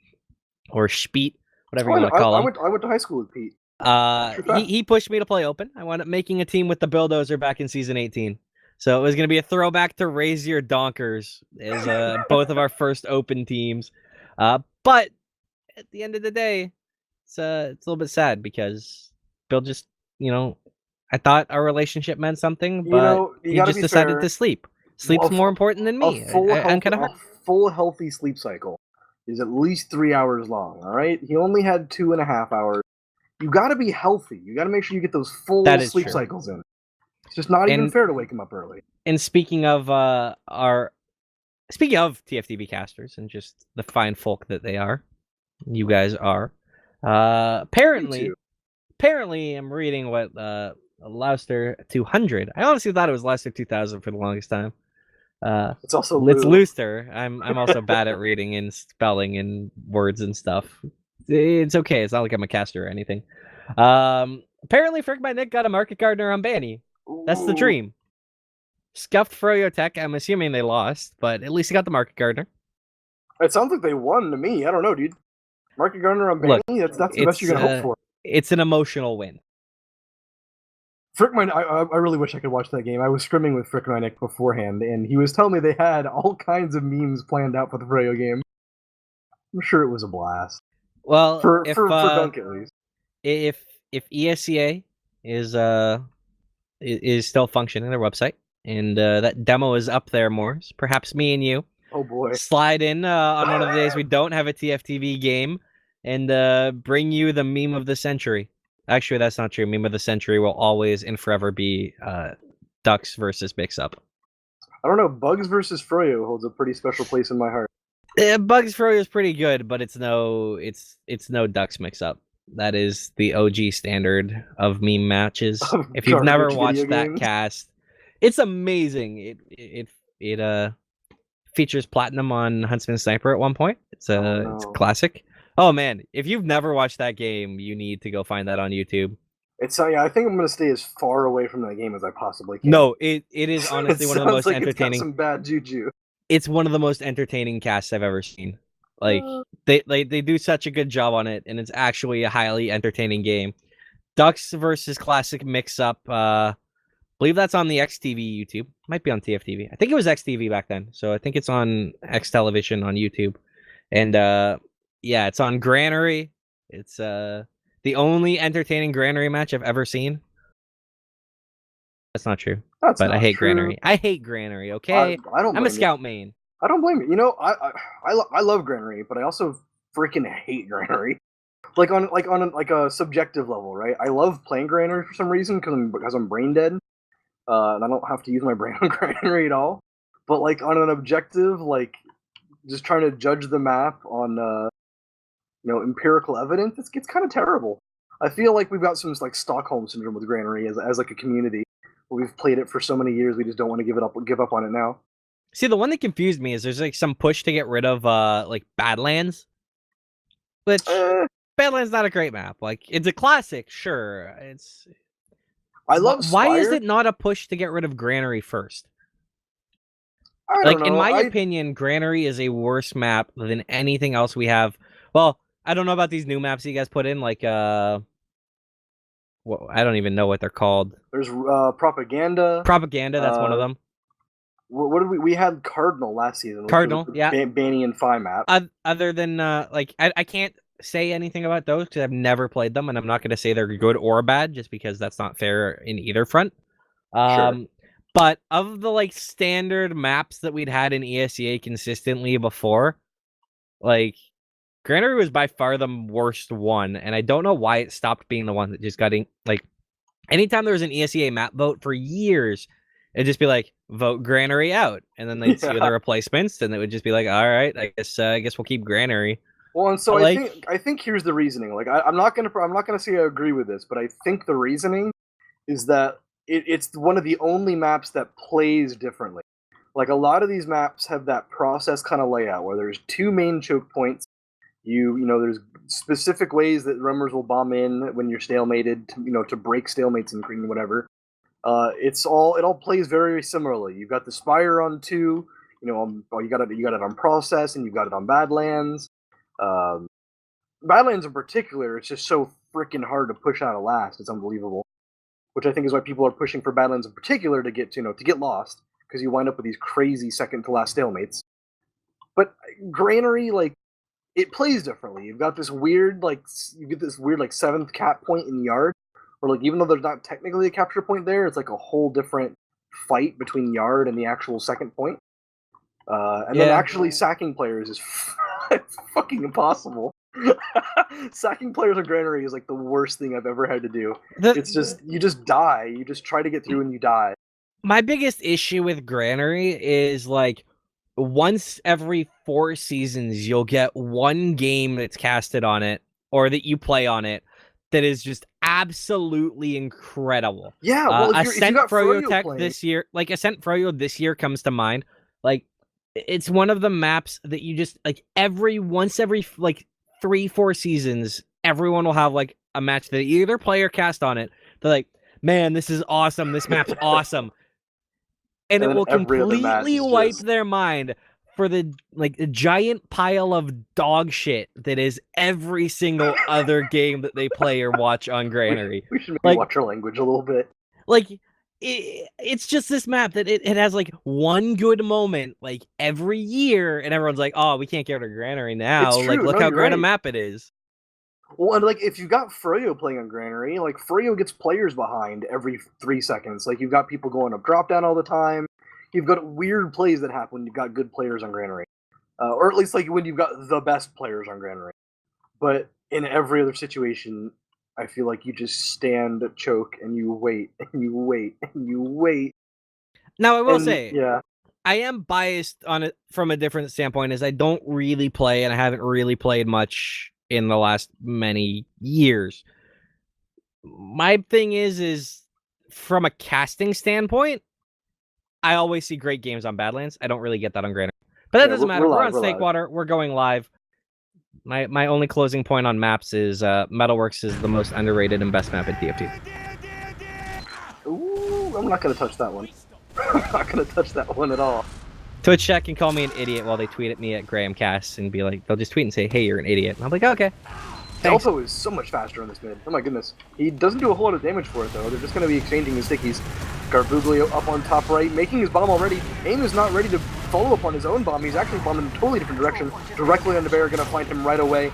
or Speet, whatever you want to call him. I went to high school with Pete. He pushed me to play open. I wound up making a team with the Bulldozer back in season 18. So it was going to be a throwback to Raise Your Donkers as both of our first open teams. But at the end of the day, it's a little bit sad because Bill just, I thought our relationship meant something, but he just decided to sleep. Sleep's more important than me. I'm kind of hurt. A full healthy sleep cycle is at least 3 hours long. All right, he only had 2.5 hours. You got to be healthy. You got to make sure you get those full sleep cycles in. It's just not even fair to wake him up early. And speaking of TFTV casters and just the fine folk that they are, you guys are. Apparently, I'm reading what Louster 200. I honestly thought it was Louster 2000 for the longest time. It's also Louster. I'm also bad at reading and spelling and words and stuff. It's okay. It's not like I'm a caster or anything. Apparently, Frick by Nick got a market gardener on Banny. That's the dream. Scuffed Froyo Tech. I'm assuming they lost, but at least he got the market gardener. It sounds like they won to me. I don't know, dude. Market gardener on Banny. That's the best you're gonna hope for. It's an emotional win. Frick my, I really wish I could watch that game. I was scrimming with Frick my Nick beforehand, and he was telling me they had all kinds of memes planned out for the Froyo game. I'm sure it was a blast. Well, for Dunk at least. If ESEA is still functioning, their website, and that demo is up there, Morris, perhaps me and you, oh boy, slide in on one of the days we don't have a TFTV game, and bring you the meme of the century. Actually, that's not true. Meme of the century will always and forever be Ducks versus Mix-Up. I don't know. Bugs versus Froyo holds a pretty special place in my heart. Bugs Froyo is pretty good, but it's no Ducks Mix-Up. That is the OG standard of meme matches. If you've never watched that cast, it's amazing. It features Platinum on Huntsman Sniper at one point. It's a classic. Oh man, if you've never watched that game, you need to go find that on YouTube. I think I'm gonna stay as far away from that game as I possibly can. No, it is honestly one of the most entertaining. It's got some bad juju. It's one of the most entertaining casts I've ever seen. Like they do such a good job on it, and it's actually a highly entertaining game. Ducks versus Classic Mix-Up. Believe that's on the XTV YouTube. Might be on TFTV. I think it was XTV back then, so I think it's on X Television on YouTube. And yeah, it's on Granary. It's the only entertaining Granary match I've ever seen. That's not true. But I hate Granary. I hate Granary. Okay, I'm a Scout main. I don't blame you. You know, I love Granary, but I also freaking hate Granary. Like on a subjective level, right? I love playing Granary for some reason because I'm brain dead, and I don't have to use my brain on Granary at all. But like on an objective, like just trying to judge the map on empirical evidence, it gets kind of terrible. I feel like we've got some like Stockholm syndrome with Granary as like a community. We've played it for so many years, we just don't want to give up on it now. See, the one that confused me is there's like some push to get rid of like Badlands, which Badlands not a great map. Like it's a classic, sure. I love Spire. Why is it not a push to get rid of Granary first? I don't know. In my opinion, Granary is a worse map than anything else we have. Well, I don't know about these new maps you guys put in, like I don't even know what they're called. There's Propaganda. Propaganda, that's one of them. What did we had Cardinal last season? Cardinal, yeah. Banny and Phi map. Other than I can't say anything about those because I've never played them, and I'm not going to say they're good or bad just because that's not fair in either front. Sure. But of the like standard maps that we'd had in ESEA consistently before, like Granary was by far the worst one, and I don't know why it stopped being the one that just got in. Like anytime there was an ESEA map vote for years, It'd just be like, vote Granary out, and then they'd see Yeah. the replacements, and it would just be like, all right, I guess we'll keep Granary. Well, and so But, I think here's the reasoning. Like I'm not gonna say I agree with this, but I think the reasoning is that it's one of the only maps that plays differently. Like a lot of these maps have that process kind of layout where there's two main choke points. You know there's specific ways that runners will bomb in when you're stalemated to break stalemates and whatever. It all plays very similarly. You've got the Spire on 2. You got it on process, and you've got it on Badlands. Um, Badlands in particular, it's just so freaking hard to push out of last. It's unbelievable. Which I think is why people are pushing for Badlands in particular to get lost, because you wind up with these crazy second to last stalemates. But Granary, like, it plays differently. You've got this weird seventh cap point in yard, where like even though there's not technically a capture point there, it's like a whole different fight between yard and the actual second point. And then actually sacking players is fucking impossible. Sacking players on Granary is like the worst thing I've ever had to do. It's just you just die. You just try to get through and you die. My biggest issue with Granary is like once every 4 seasons you'll get one game that's casted on it or that you play on it that is just absolutely incredible. Yeah, well, if you got Froyo Froyo Tech playing this year, like Ascent Froyo this year comes to mind. Like it's one of the maps that you just like every 3-4 seasons, everyone will have like a match that either play or cast on it. They're like, man, this is awesome. This map's awesome. And it will completely wipe their mind for the giant pile of dog shit that is every single other game that they play or watch on Granary. We should maybe watch our language a little bit. Like, it's just this map that it has like one good moment like every year, and everyone's like, "Oh, we can't get rid of Granary now." Like, look how great a map it is. Well, and like if you got Froyo playing on Granary, like Froyo gets players behind every 3 seconds. Like you've got people going up drop down all the time. You've got weird plays that happen when you've got good players on Granary, or at least like when you've got the best players on Granary. But in every other situation, I feel like you just stand, choke, and you wait, and you wait, and you wait. Now, I will say, yeah, I am biased on it from a different standpoint, as I don't really play, and I haven't really played much in the last many years. My thing is from a casting standpoint, I always see great games on Badlands. I don't really get that on Granary. But that doesn't matter. We're on Snakewater. We're going live. My only closing point on maps is Metalworks is the most underrated and best map in TFT. Ooh, I'm not going to touch that one. I'm not going to touch that one at all. Twitch chat can call me an idiot while they tweet at me at GrahamCast and be like, they'll just tweet and say, hey, you're an idiot. And I'm like, okay. Delpo is so much faster on this mid. Oh my goodness. He doesn't do a whole lot of damage for it though. They're just going to be exchanging his stickies. Garbuglio up on top right, making his bomb already. Aim is not ready to follow up on his own bomb. He's actually bombing in a totally different direction. Directly on the bear, going to find him right away.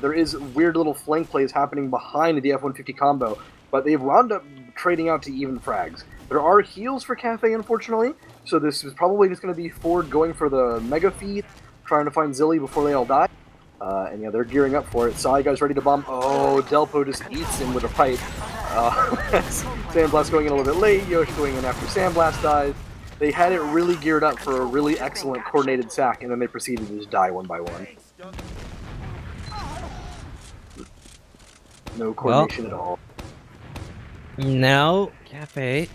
There is weird little flank plays happening behind the F-150 combo, but they've wound up trading out to even frags. There are heals for Cafe, unfortunately, so this is probably just going to be Ford going for the Mega Feed, trying to find Zilly before they all die. And yeah, they're gearing up for it. Sai guy's ready to bomb. Oh, Delpo just eats him with a pipe. Sandblast going in a little bit late. Yosh going in after Sandblast dies. They had it really geared up for a really excellent coordinated sack, and then they proceeded to just die one by one. No coordination at all. Now, Cafe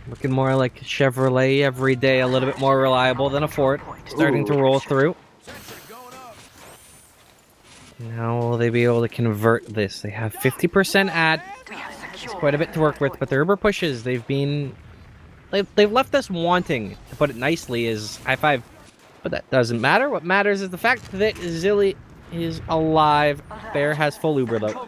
looking more like Chevrolet every day, a little bit more reliable than a Ford. Starting to roll through. Now will they be able to convert this? They have 50% ad. It's quite a bit to work with, but their Uber pushes, they've left us wanting, to put it nicely, is high five. But that doesn't matter. What matters is the fact that Zilly is alive. Bear has full Uber though.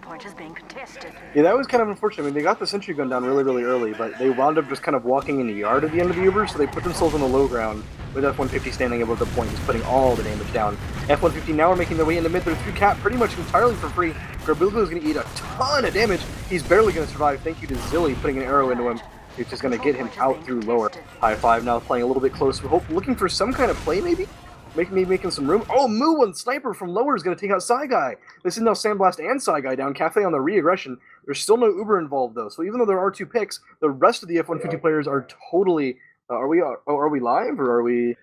Yeah, that was kind of unfortunate. I mean, they got the sentry gun down really, really early, but they wound up just kind of walking in the yard at the end of the Uber, so they put themselves on the low ground with F-150 standing above the point, just putting all the damage down. F-150 now are making their way into mid. They're through cap pretty much entirely for free. Garbuglio is going to eat a ton of damage. He's barely going to survive. Thank you to Zilly putting an arrow into him. It's just going to get him out through lower. High five now playing a little bit close. Looking for some kind of play maybe? making some room. Oh, Moo and Sniper from lower is going to take out Psy Guy. This is now Sandblast and Psy Guy down. Cafe on the re-aggression. There's still no Uber involved though. So even though there are 2 picks, the rest of the F-150 players are totally. Are we live or are we?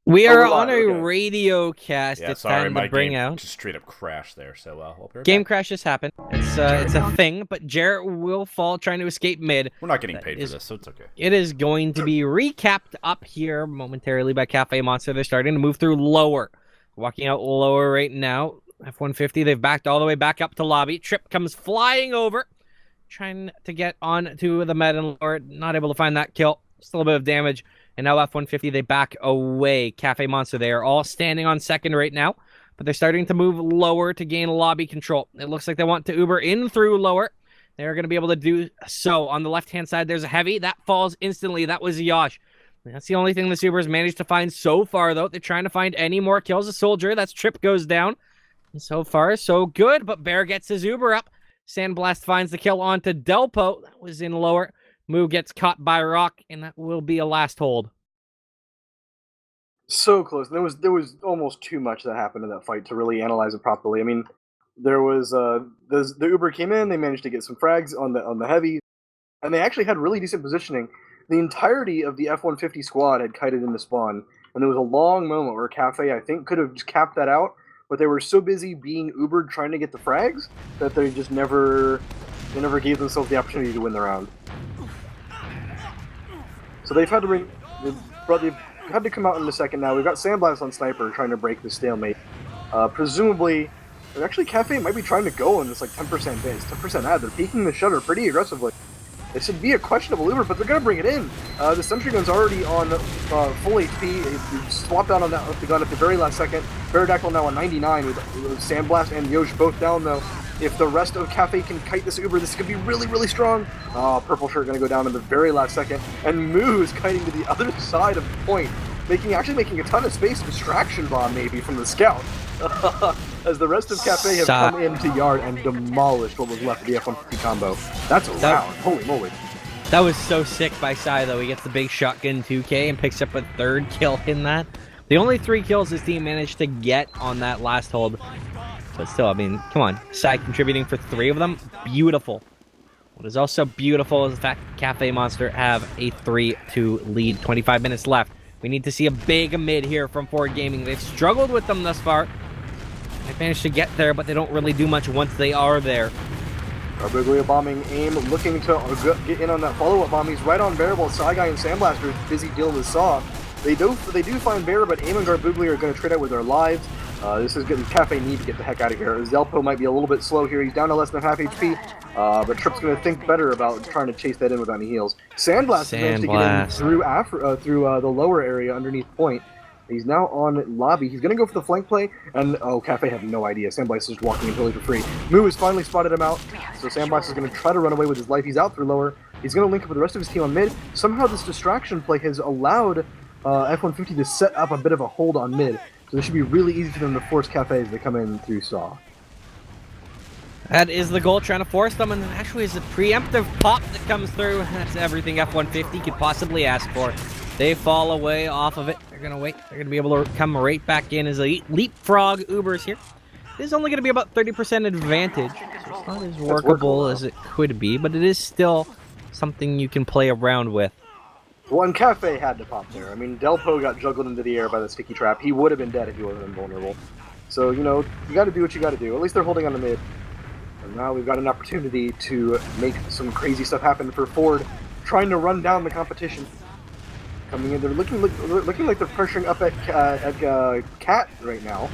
We are we're live, on a okay. radio cast. Yeah, it's sorry, time my to bring game out. just straight up crashed there. So we'll be right Game back. crashes happen. It's a thing, but Jarrett will fall trying to escape mid. We're not getting That paid is- for this, so it's okay. It is going to be recapped up here momentarily by Cafe Monster. They're starting to move through lower. Walking out lower right now. F-150, they've backed all the way back up to lobby. Trip comes flying over. Trying to get on to the med and lower. Not able to find that kill. Still a bit of damage. And now F-150, they back away. Cafe Monster, they are all standing on second right now. But they're starting to move lower to gain lobby control. It looks like they want to Uber in through lower. They're going to be able to do so. On the left-hand side, there's a heavy. That falls instantly. That was Yosh. That's the only thing the Ubers managed to find so far, though. They're trying to find any more kills. A soldier. That's Trip goes down. And so far, so good. But Bear gets his Uber up. Sandblast finds the kill onto Delpo. That was in lower. Moo gets caught by Rock, and that will be a last hold. So close. There was almost too much that happened in that fight to really analyze it properly. I mean, there was the Uber came in. They managed to get some frags on the heavy, and they actually had really decent positioning. The entirety of the F-150 squad had kited into spawn, and there was a long moment where Cafe, I think, could have just capped that out, but they were so busy being Ubered trying to get the frags that they just never gave themselves the opportunity to win the round. So they've had to come out in a second now. We've got Sandblast on Sniper trying to break the stalemate. Presumably, actually Cafe might be trying to go in this like 10% base, 10% ad. They're peeking the shutter pretty aggressively. It should be a questionable Uber, but they're going to bring it in. The sentry gun's already on full HP. He swapped out on that the gun at the very last second. Pterodactyl now on 99 with Sandblast and Yosh both down though. If the rest of Cafe can kite this Uber, this could be really, really strong. Purple shirt going to go down in the very last second. And Moo's kiting to the other side of the point, actually making a ton of space. Distraction bomb maybe from the scout. As the rest of Cafe have come into yard and demolished what was left of the F-150 combo. That's a round. Holy moly. That was so sick by Sai, though. He gets the big shotgun 2K and picks up a 3rd kill in that. The only 3 kills this team managed to get on that last hold. But still, I mean, come on. Sai contributing for 3 of them. Beautiful. What is also beautiful is the fact that Cafe Monster have a 3-2 lead. 25 minutes left. We need to see a big mid here from Ford Gaming. They've struggled with them thus far. They managed to get there, but they don't really do much once they are there. Garbuglio bombing aim, looking to get in on that follow-up bomb. He's right on Bear, while Guy and Sandblaster is busy dealing with Saw. They do find Bear, but Aim and Garbuglio are going to trade out with their lives. This is good. Cafe need to get the heck out of here. Zelpo might be a little bit slow here. He's down to less than half HP, but Trip's going to think better about trying to chase that in without any heals. Sandblast managed to get in through the lower area underneath point. He's now on lobby. He's going to go for the flank play, and Cafe had no idea. Sandblast is just walking in totally for free. Moo has finally spotted him out, so Sandblast is going to try to run away with his life. He's out through lower. He's going to link up with the rest of his team on mid. Somehow this distraction play has allowed F-150 to set up a bit of a hold on mid, so this should be really easy for them to force Cafe as they come in through Saw. That is the goal, trying to force them, and actually is a preemptive pop that comes through. That's everything F-150 could possibly ask for. They fall away off of it. They're going to wait. They're going to be able to come right back in as a leapfrog Ubers here. This is only going to be about 30% advantage. It's not as workable as it could be, but it is still something you can play around with. Well, and Cafe had to pop there. I mean, Delpo got juggled into the air by the sticky trap. He would have been dead if he wasn't invulnerable. So, you know, you got to do what you got to do. At least they're holding on the mid. And now we've got an opportunity to make some crazy stuff happen for Ford, trying to run down the competition. Coming in, they're looking like they're pressuring up at Cat right now.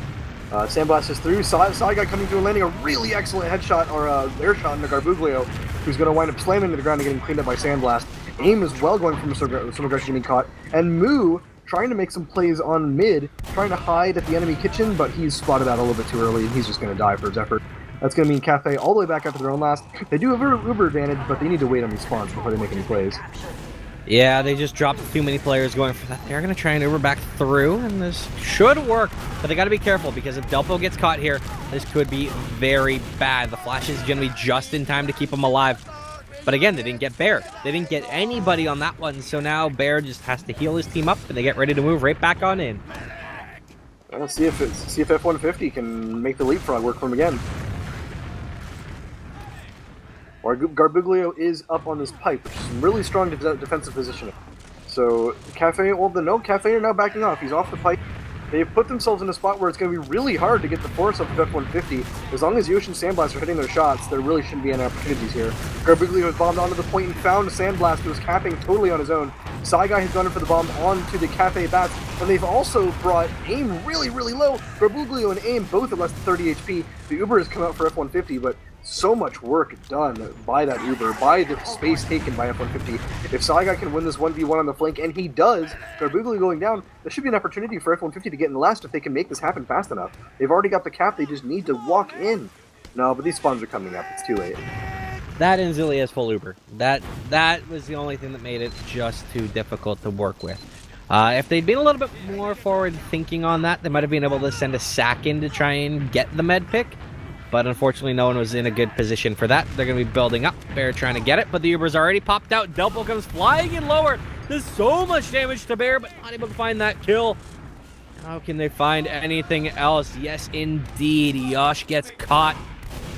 Sandblast is through. Side guy coming through and landing a really excellent headshot or air shot into Garbuglio, who's going to wind up slamming to the ground and getting cleaned up by Sandblast. Aim as well going from some aggression getting caught. And Moo trying to make some plays on mid, trying to hide at the enemy kitchen, but he's spotted out a little bit too early and he's just going to die for his effort. That's going to mean Cafe all the way back up to their own last. They do have Uber advantage, but they need to wait on these spawns before they make any plays. Yeah, they just dropped too many players going for that. They're going to try and Uber back through, and this should work. But they got to be careful, because if Delpo gets caught here, this could be very bad. The flash is going to be just in time to keep him alive. But again, they didn't get Bear. They didn't get anybody on that one, so now Bear just has to heal his team up, and they get ready to move right back on in. Well, see if F-150 can make the leapfrog work for him again. Or Garbuglio is up on this pipe, which is some really strong defensive positioning. So Cafe, well, no, Cafe are now backing off. He's off the pipe. They've put themselves in a spot where it's going to be really hard to get the force up of F-150. As long as Yosh and Sandblast are hitting their shots, there really shouldn't be any opportunities here. Garbuglio has bombed onto the point and found Sandblast, who was capping totally on his own. Saigai has gone in for the bomb onto the Cafe bats, and they've also brought aim really, really low. Garbuglio and aim both at less than 30 HP. The Uber has come out for F-150, but so much work done by that Uber, by the space taken by F-150. If Saigai can win this 1v1 on the flank, and he does, Garbuglio going down, there should be an opportunity for F-150 to get in last if they can make this happen fast enough. They've already got the cap, they just need to walk in. No, but these spawns are coming up, it's too late. That and Zillia's full Uber. That was the only thing that made it just too difficult to work with. If they'd been a little bit more forward thinking on that, they might have been able to send a sack in to try and get the med pick. But unfortunately, no one was in a good position for that. They're going to be building up. Bear trying to get it, but the Uber's already popped out. Delpo comes flying in lower. There's so much damage to Bear, but not able to find that kill. How can they find anything else? Yes, indeed. Yosh gets caught,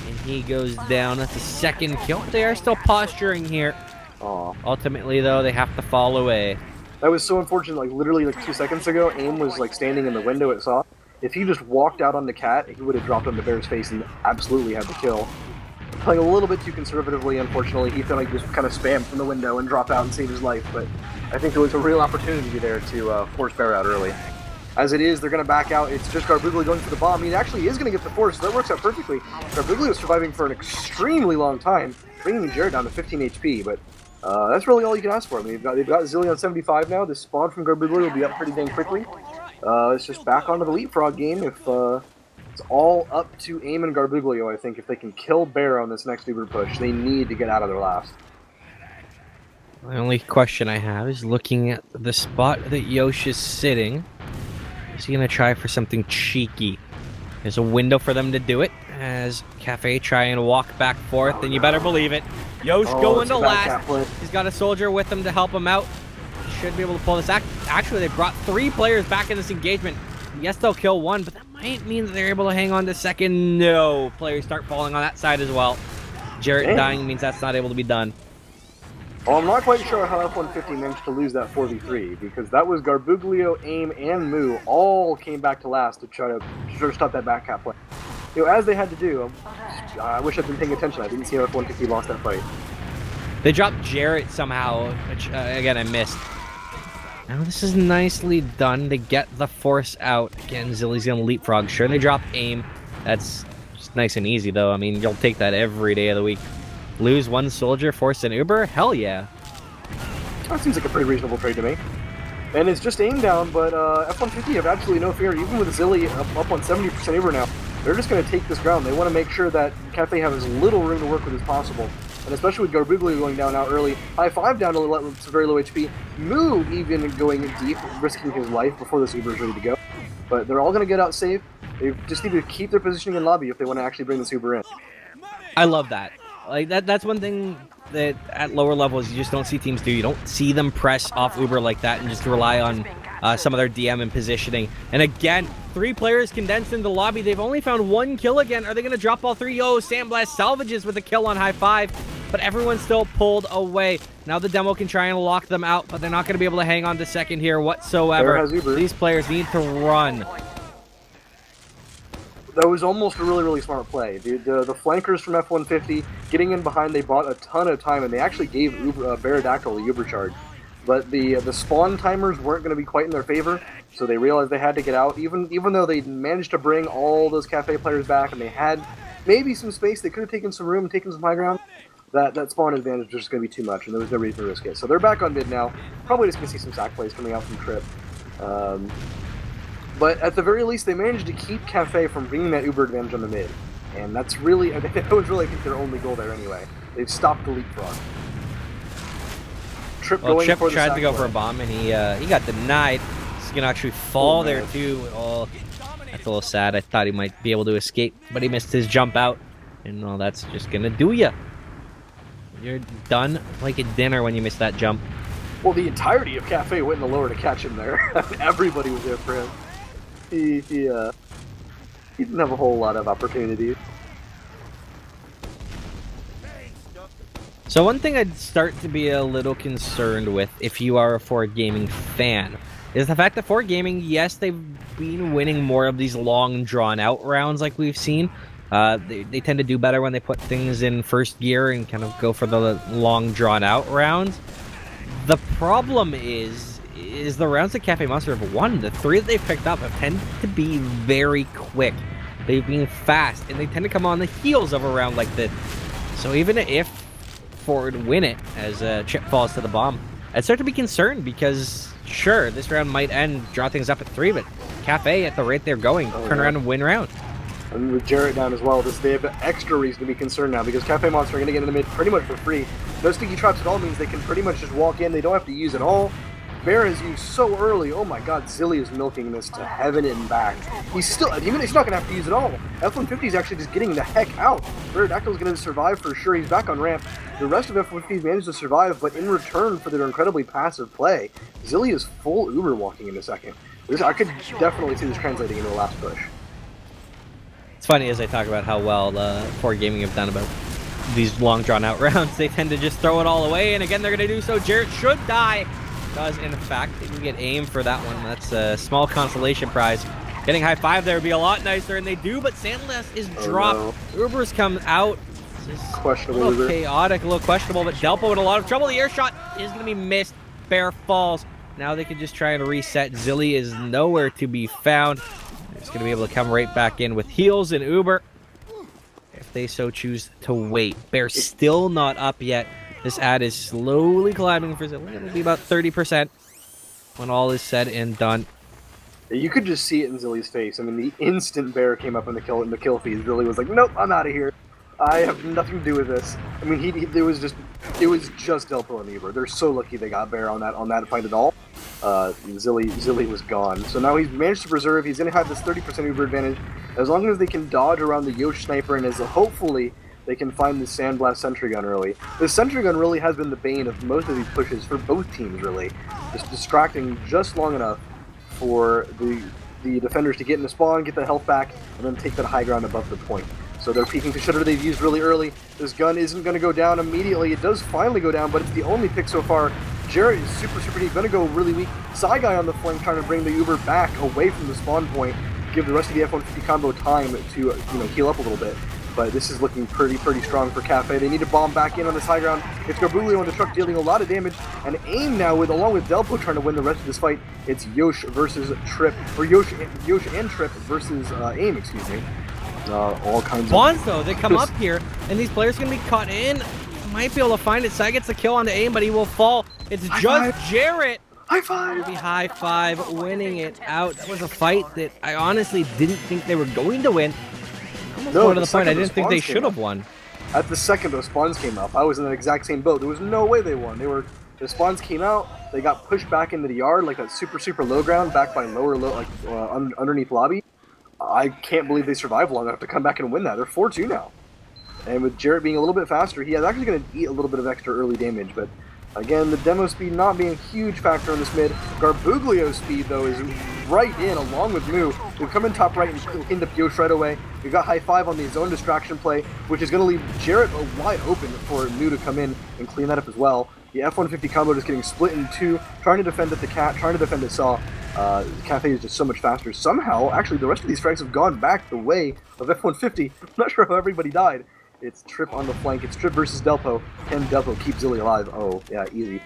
and he goes down. That's a second kill. They are still posturing here. Aww. Ultimately, though, they have to fall away. That was so unfortunate. Like, literally, 2 seconds ago, AIM was, standing in the window it saw. If he just walked out on the cat, he would have dropped on the Bear's face and absolutely had the kill. Playing a little bit too conservatively, unfortunately. He felt like he just kind of spam from the window and drop out and save his life, but I think there was a real opportunity there to force Bear out early. As it is, they're going to back out. It's just Garbuglio going for the bomb. He actually is going to get the force, so that works out perfectly. Garbuglio is surviving for an extremely long time, bringing Jared down to 15 HP, but that's really all you can ask for. I mean, they've got Zilli on 75 now. The spawn from Garbuglio will be up pretty dang quickly. It's just back onto the leapfrog game. If it's all up to AIM and Garbuglio, I think. If they can kill Bear on this next Uber push, they need to get out of their last. The only question I have is looking at the spot that Yosh is sitting. Is he going to try for something cheeky? There's a window for them to do it. As Cafe try and walk back forth, and you better believe it. Yosh going to last. He's got a soldier with him to help him out. Should be able to pull this. Actually, they brought 3 players back in this engagement. Yes, they'll kill one, but that might mean that they're able to hang on to second. No, players start falling on that side as well. Jarrett dying means that's not able to be done. Well, I'm not quite sure how F-150 managed to lose that 4v3, because that was Garbuglio, AIM, and Moo all came back to last to try to stop that back cap play. As they had to do, I wish I'd been paying attention. I didn't see how F-150 lost that fight. They dropped Jarrett somehow, which, again, I missed. Now this is nicely done to get the force out. Again, Zilli's going to leapfrog. Sure, they drop AIM. That's just nice and easy, though. I mean, you'll take that every day of the week. Lose 1 soldier, force an Uber? Hell yeah. That seems like a pretty reasonable trade to me. And it's just AIM down, but F-150 have absolutely no fear. Even with Zilli up on 70% Uber now, they're just going to take this ground. They want to make sure that Cafe has as little room to work with as possible. And especially with Garbuglio going down out early, High 5 down to very low HP, Moo even going deep, risking his life before this Uber is ready to go. But they're all going to get out safe. They just need to keep their positioning in lobby if they want to actually bring this Uber in. I love that. Like that's one thing that at lower levels you just don't see teams do. You don't see them press off Uber like that and just rely on some of their DM and positioning. And again, 3 players condensed into the lobby. They've only found 1 kill again. Are they going to drop all 3? Oh, Sandblast salvages with a kill on High 5. But everyone's still pulled away. Now the demo can try and lock them out, but they're not going to be able to hang on to second here whatsoever. These players need to run. That was almost a really, really smart play. The flankers from F-150 getting in behind, they bought a ton of time, and they actually gave Baradactyl the Uber charge. But the spawn timers weren't going to be quite in their favor, so they realized they had to get out. Even though they managed to bring all those Cafe players back, and they had maybe some space, they could have taken some room, taken some high ground. That spawn advantage was just going to be too much, and there was no reason to risk it. So they're back on mid now. Probably just going to see some sack plays coming out from Trip. But at the very least, they managed to keep Cafe from bringing that Uber advantage on the mid. And that's really, that was really, I think, their only goal there anyway. They've stopped the leapfrog. Trip tried to go for a bomb, and he got denied. He's going to actually fall there, too. Oh, that's a little sad. I thought he might be able to escape, but he missed his jump out. And, well, that's just going to do ya. You're done like a dinner when you miss that jump. Well, the entirety of Cafe went in the lower to catch him there. Everybody was there for him. He didn't have a whole lot of opportunities. So one thing I'd start to be a little concerned with, if you are a Ford Gaming fan, is the fact that Ford Gaming, yes, they've been winning more of these long, drawn-out rounds like we've seen. They tend to do better when they put things in first gear and kind of go for the long, drawn-out rounds. The problem is the rounds that Cafe Monster have won, the 3 that they've picked up have tended to be very quick. They've been fast, and they tend to come on the heels of a round like this. So even if Ford win it as Chip falls to the bomb, I'd start to be concerned because, sure, this round might end, draw things up at 3, but Cafe, at the rate they're going, turn around and win round. And with Jarrett down as well, they have extra reason to be concerned now because Cafe Monster are going to get in the mid pretty much for free. No sticky traps at all means they can pretty much just walk in. They don't have to use it all. Bear is used so early. Oh my god, Zilly is milking this to heaven and back. He's not going to have to use it all. F-150 is actually just getting the heck out. Pterodactyl's going to survive for sure. He's back on ramp. The rest of F-150 managed to survive, but in return for their incredibly passive play, Zilly is full Uber walking in a second. I could definitely see this translating into a last push. It's funny as I talk about how well Ford Gaming have done about these long drawn-out rounds. They tend to just throw it all away, and again, they're going to do so. Jarrett should die. Does, in fact, they can get aim for that one. That's a small consolation prize. Getting high 5 there would be a lot nicer, and they do, but Sandless is dropped. No. Uber's come out. This is questionable, a little chaotic, a little questionable, but Delpo in a lot of trouble. The air shot is going to be missed. Bear falls. Now they can just try and reset. Zilly is nowhere to be found. It's going to be able to come right back in with heals and Uber if they so choose to wait. Bear's still not up yet. This ad is slowly climbing for Zilly. It'll be about 30% when all is said and done. You could just see it in Zilly's face. I mean, the instant Bear came up in the kill feed, Zilly was like, "Nope, I'm out of here. I have nothing to do with this." I mean, it was just Delpo and Uber. They're so lucky they got Bear on that fight at all. Zilly was gone. So now he's managed to preserve. He's going to have this 30% Uber advantage as long as they can dodge around the Yosh sniper, and as hopefully they can find the Sandblast Sentry Gun early. The Sentry Gun really has been the bane of most of these pushes for both teams, really. Just distracting just long enough for the defenders to get in the spawn, get the health back, and then take that high ground above the point. So they're peeking to Shutter they've used really early. This gun isn't going to go down immediately. It does finally go down, but it's the only pick so far. Jarrett is super deep, going to go really weak. Psy Guy on the flank trying to bring the Uber back away from the spawn point, give the rest of the F-150 combo time to heal up a little bit. But this is looking pretty strong for Cafe. They need to bomb back in on this high ground. It's Garbuglio on the truck dealing a lot of damage. And AIM now, along with Delpo trying to win the rest of this fight. It's Yosh versus Trip, or Yosh and Trip versus AIM, excuse me. All kinds of... Bonds, though, they come up here, and these players can be caught in. Might be able to find it. Sai gets the kill on the AIM, but he will fall. It's just Jarrett. High 5! It'll be high 5, winning it out. That was a fight that I honestly didn't think they were going to win. No, to the point I didn't think they should have won. At the second those spawns came up, I was in the exact same boat. There was no way they won. The spawns came out, they got pushed back into the yard, like that super low ground, back by underneath lobby. I can't believe they survived long enough to come back and win that. They're 4-2 now. And with Jarrett being a little bit faster, he is actually going to eat a little bit of extra early damage, but again, the demo speed not being a huge factor in this mid. Garbuglio's speed, though, is right in along with Moo. We've come in top right and cleaned up Yosh right away. We've got high 5 on the zone distraction play, which is going to leave Jarrett wide open for Moo to come in and clean that up as well. The F-150 combo just getting split in 2, trying to defend at the Cat, trying to defend at Saw. Cafe is just so much faster. Somehow, actually, the rest of these frags have gone back the way of F-150. I'm not sure how everybody died. It's Trip on the flank. It's Trip versus Delpo. Can Delpo keep Zilly alive? Oh, yeah, easy.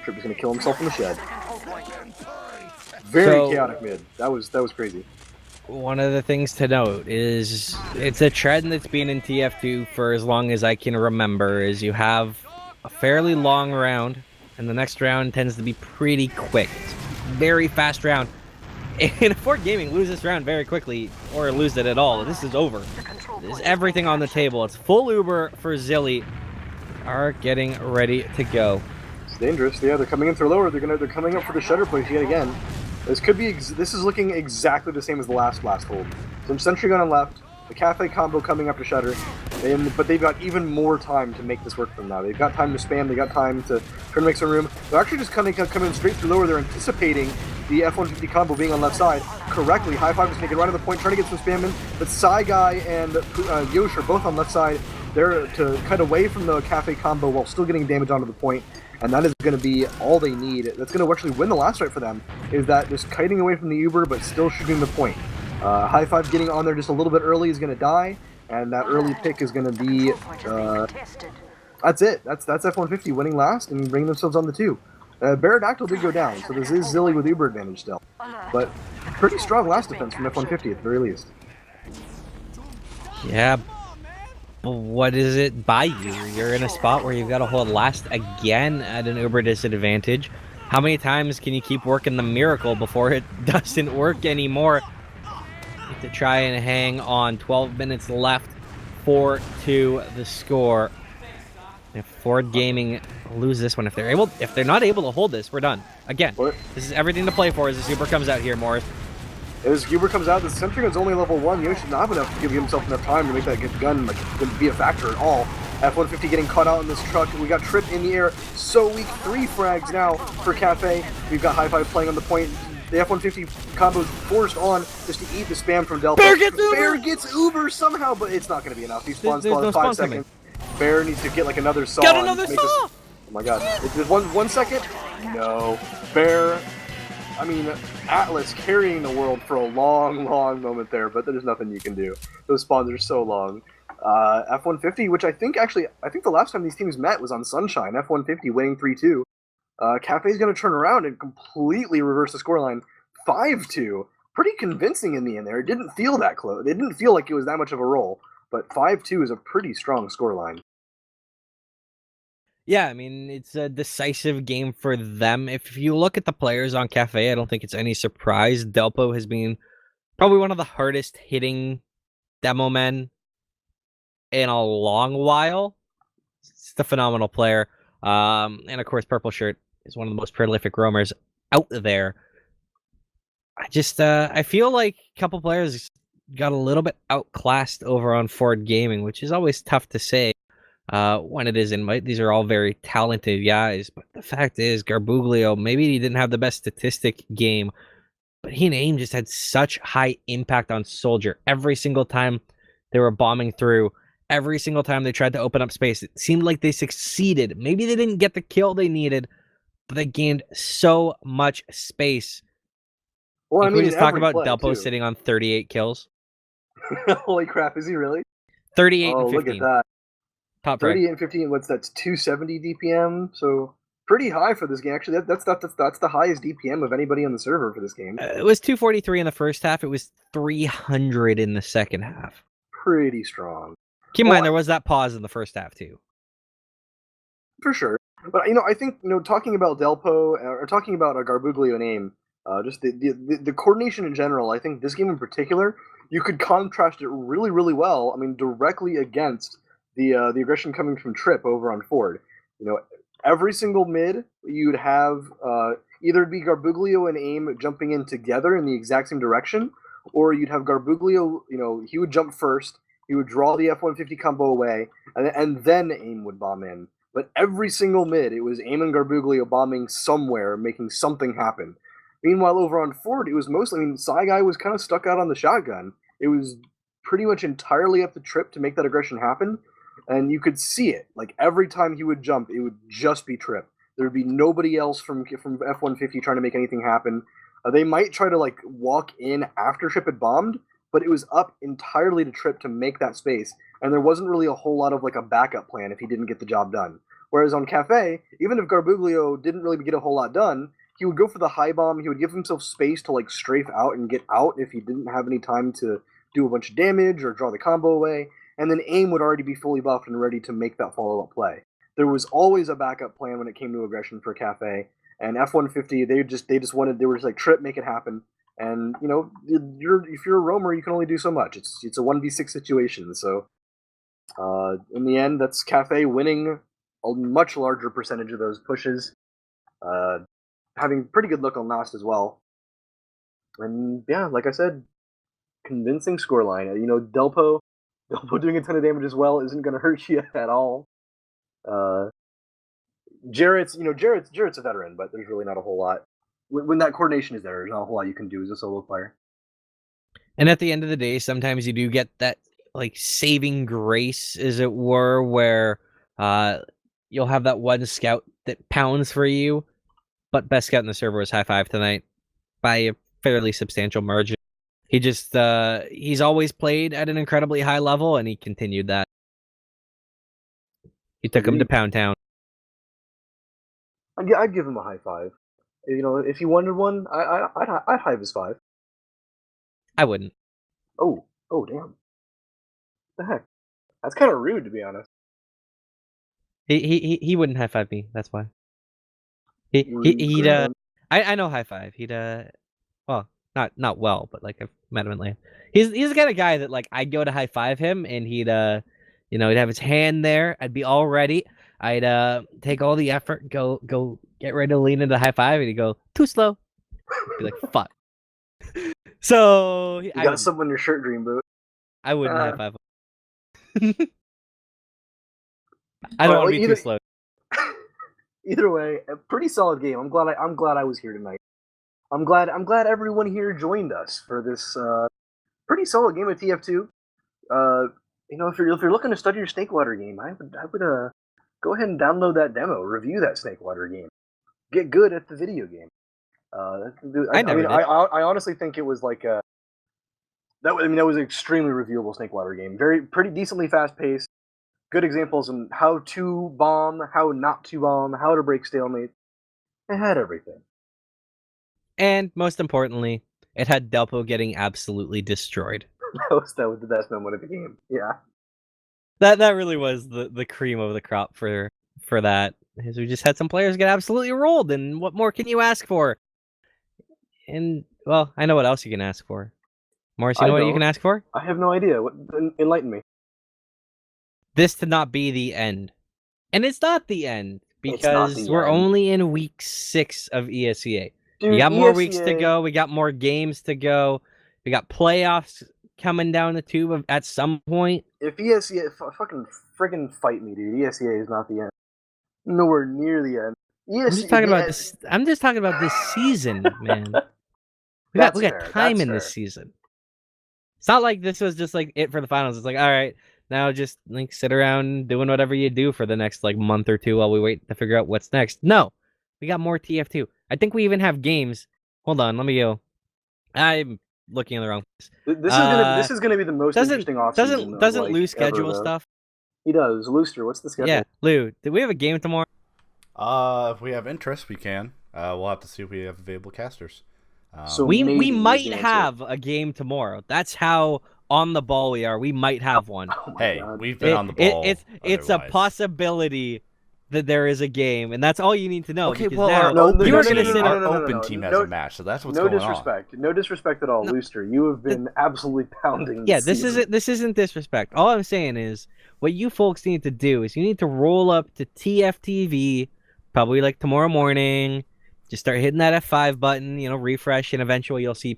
Trip is going to kill himself in the shed. Very chaotic mid. That was crazy. One of the things to note is it's a trend that's been in TF2 for as long as I can remember, is you have a fairly long round, and the next round tends to be pretty quick. It's a very fast round. And if Ford Gaming lose this round very quickly, or lose it at all, this is over. There's everything on the table. It's full Uber for Zilly. Are getting ready to go. It's dangerous. Yeah, they're coming in through lower. They're coming up for the shutter push yet again. This is looking exactly the same as the last blast hold. Some sentry gun on left. The Cafe combo coming up to shutter. But they've got even more time to make this work for them now. They've got time to spam, they got time to try to make some room. They're actually just coming in straight through lower. They're anticipating the F150 combo being on left side correctly. High Five is making right to the point, trying to get some spam in. But Psy Guy and Yosh are both on left side. They're to cut away from the Cafe combo while still getting damage onto the point. And that is going to be all they need. That's going to actually win the last fight for them, is that just kiting away from the Uber but still shooting the point. High Five getting on there just a little bit early is going to die. And that early pick is going to be, that's it. That's F150 winning last and bringing themselves on the 2. Baradactyl did go down, so this is Zilly with Uber advantage still. But pretty strong last defense from F150 at the very least. Yeah, but what does it buy you? You're in a spot where you've got to hold last again at an Uber disadvantage. How many times can you keep working the miracle before it doesn't work anymore? To try and hang on. 12 minutes left. 4-2 the score. If Ford Gaming lose this one, if they're not able to hold this, we're done. Again, this is everything to play for as the Super comes out here, Morris. As Uber comes out, the sentry gun's only level 1. Yoshi not enough to give himself enough time to make that gun be a factor at all. F-150 getting caught out in this truck. We got Trip in the air. So weak. 3 frags now for Cafe. We've got High Five playing on the point. The F-150 combo's forced on just to eat the spam from Delta. Bear gets Uber somehow, but it's not going to be enough. He spawns in 5 seconds. Bear needs to get like another saw. Got another saw! Oh my god. Is 1 second? No. Bear, I mean, Atlas carrying the world for a long, long moment there, but there's nothing you can do. Those spawns are so long. F-150, which I think the last time these teams met was on Sunshine. F-150 winning 3-2. Cafe's going to turn around and completely reverse the scoreline. 5-2. Pretty convincing in the end there. It didn't feel that close. It didn't feel like it was that much of a roll. But 5-2 is a pretty strong scoreline. Yeah, I mean, it's a decisive game for them. If you look at the players on Cafe, I don't think it's any surprise. Delpo has been probably one of the hardest hitting demo men in a long while. It's a phenomenal player. And of course, Purple Shirt is one of the most prolific roamers out there. I feel like a couple players got a little bit outclassed over on Ford Gaming, which is always tough to say when it is invite. These are all very talented guys, but the fact is, Garbuglio, maybe he didn't have the best statistic game, but he and AIM just had such high impact on Soldier. Every single time they were bombing through, every single time they tried to open up space, it seemed like they succeeded. Maybe they didn't get the kill they needed, but they gained so much space. Well, Can we just talk about Delpo sitting on 38 kills? Holy crap, is he really? 38 and 15. Look at that. Top 38 and 15, that's 270 DPM, so pretty high for this game. Actually, that's the highest DPM of anybody on the server for this game. It was 243 in the first half. It was 300 in the second half. Pretty strong. Keep in mind, there was that pause in the first half, too. For sure. But, I think, talking about Delpo, or talking about Garbuglio and AIM, just the coordination in general, I think this game in particular, you could contrast it really, really well, directly against the aggression coming from Trip over on Ford. Every single mid, you'd have either it'd be Garbuglio and AIM jumping in together in the exact same direction, or you'd have Garbuglio, he would jump first, he would draw the F-150 combo away, and then AIM would bomb in. But every single mid, it was AIM and Garbuglio bombing somewhere, making something happen. Meanwhile, over on Ford, it was mostly, Psy Guy was kind of stuck out on the shotgun. It was pretty much entirely up to Trip to make that aggression happen, and you could see it. Like, every time he would jump, it would just be Trip. There would be nobody else from F-150 trying to make anything happen. They might try to, walk in after Trip had bombed, but it was up entirely to Trip to make that space, and there wasn't really a whole lot of, a backup plan if he didn't get the job done. Whereas on Cafe, even if Garbuglio didn't really get a whole lot done, he would go for the high bomb, he would give himself space to, strafe out and get out if he didn't have any time to do a bunch of damage or draw the combo away, and then AIM would already be fully buffed and ready to make that follow-up play. There was always a backup plan when it came to aggression for Cafe, and F-150, they were just like, Trip, make it happen. And, if you're a roamer, you can only do so much. It's a 1v6 situation, so in the end, that's Cafe winning a much larger percentage of those pushes, having pretty good look on last as well. And yeah, like I said, convincing scoreline. Delpo doing a ton of damage as well isn't going to hurt you at all. Jarrett's a veteran, but there's really not a whole lot. When that coordination is there, there's not a whole lot you can do as a solo player. And at the end of the day, sometimes you do get that like saving grace, as it were, where you'll have that one scout that pounds for you, but best scout in the server was High Five tonight by a fairly substantial margin. He just he's always played at an incredibly high level, and he continued that. He took him to Pound Town. I'd give him a high five. You know, if he wanted one, I'd high his 5. I wouldn't. Oh, damn. What the heck? That's kind of rude, to be honest. He wouldn't high five me. That's why. He'd I know high five. He'd well, not well, but like I've met him in life. He's the kind of guy that like I'd go to high five him, and he'd he'd have his hand there. I'd be all ready. I'd take all the effort, go get ready to lean into the high five, and he'd go too slow. I'd be like fuck. So you got something on your shirt, Dreamboat. I wouldn't high five him. I don't want to be too slow. Either way, a pretty solid game. I'm glad I was here tonight. I'm glad everyone here joined us for this pretty solid game of TF2. You know, if you're looking to study your Snakewater game, I would go ahead and download that demo, review that Snakewater game, get good at the video game. I honestly think it was like that was an extremely reviewable Snakewater game. Pretty decently fast paced. Good examples on how to bomb, how not to bomb, how to break stalemate. It had everything. And most importantly, it had Delpo getting absolutely destroyed. that was the best moment of the game. Yeah. That really was the cream of the crop for that. Because we just had some players get absolutely rolled, and what more can you ask for? And well, I know what else you can ask for. Morris, you know what you can ask for? I have no idea. Enlighten me. This to not be the end. And it's not the end, because we're only in week 6 of ESEA. Dude, we got more weeks to go. We got more games to go. We got playoffs coming down the tube at some point. If ESEA fucking friggin' fight me, dude. ESEA is not the end. Nowhere near the end. I'm just talking about this. I'm just talking about this season, man. We got time in this season. It's not like this was just like it for the finals. It's like, all right, now just like sit around doing whatever you do for the next like month or two while we wait to figure out what's next. No, we got more TF2. I think we even have games. Hold on, let me go. I'm looking in the wrong place. This is gonna be the most interesting offseason. Doesn't Lou schedule stuff? He does. Looster, what's the schedule? Yeah, Lou, do we have a game tomorrow? If we have interest, we can. We'll have to see if we have available casters. So we might have a game tomorrow. That's how on the ball we are. We might have one. Oh hey, God. We've been on the ball. It's a possibility that there is a game, and that's all you need to know. Okay, well, our open team has a match, so that's what's going on. No disrespect at all, Looster. You have been absolutely pounding. Yeah, this isn't disrespect. All I'm saying is, what you folks need to do is you need to roll up to TFTV, probably like tomorrow morning. Just start hitting that F5 button, refresh, and eventually you'll see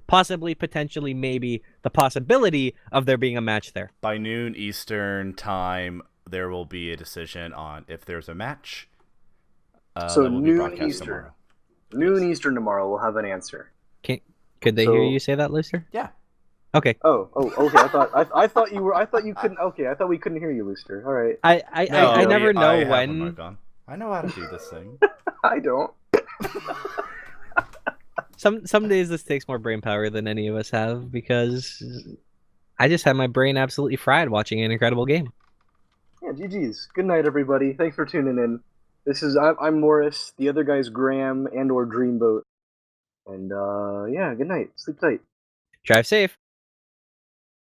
possibly, potentially, maybe the possibility of there being a match there. By noon Eastern time, there will be a decision on if there's a match. So noon Eastern. Tomorrow. Noon Eastern tomorrow, we'll have an answer. Could they hear you say that, Looster? Yeah. Okay. Oh, okay. I thought you couldn't. Okay, I thought we couldn't hear you, Looster. All right. I never know when. I know how to do this thing. I don't. Some days this takes more brain power than any of us have, because I just had my brain absolutely fried watching an incredible game. Yeah, GG's. Good night, everybody. Thanks for tuning in. I'm Morris. The other guy's Graham and/or Dreamboat. And yeah, good night. Sleep tight. Drive safe.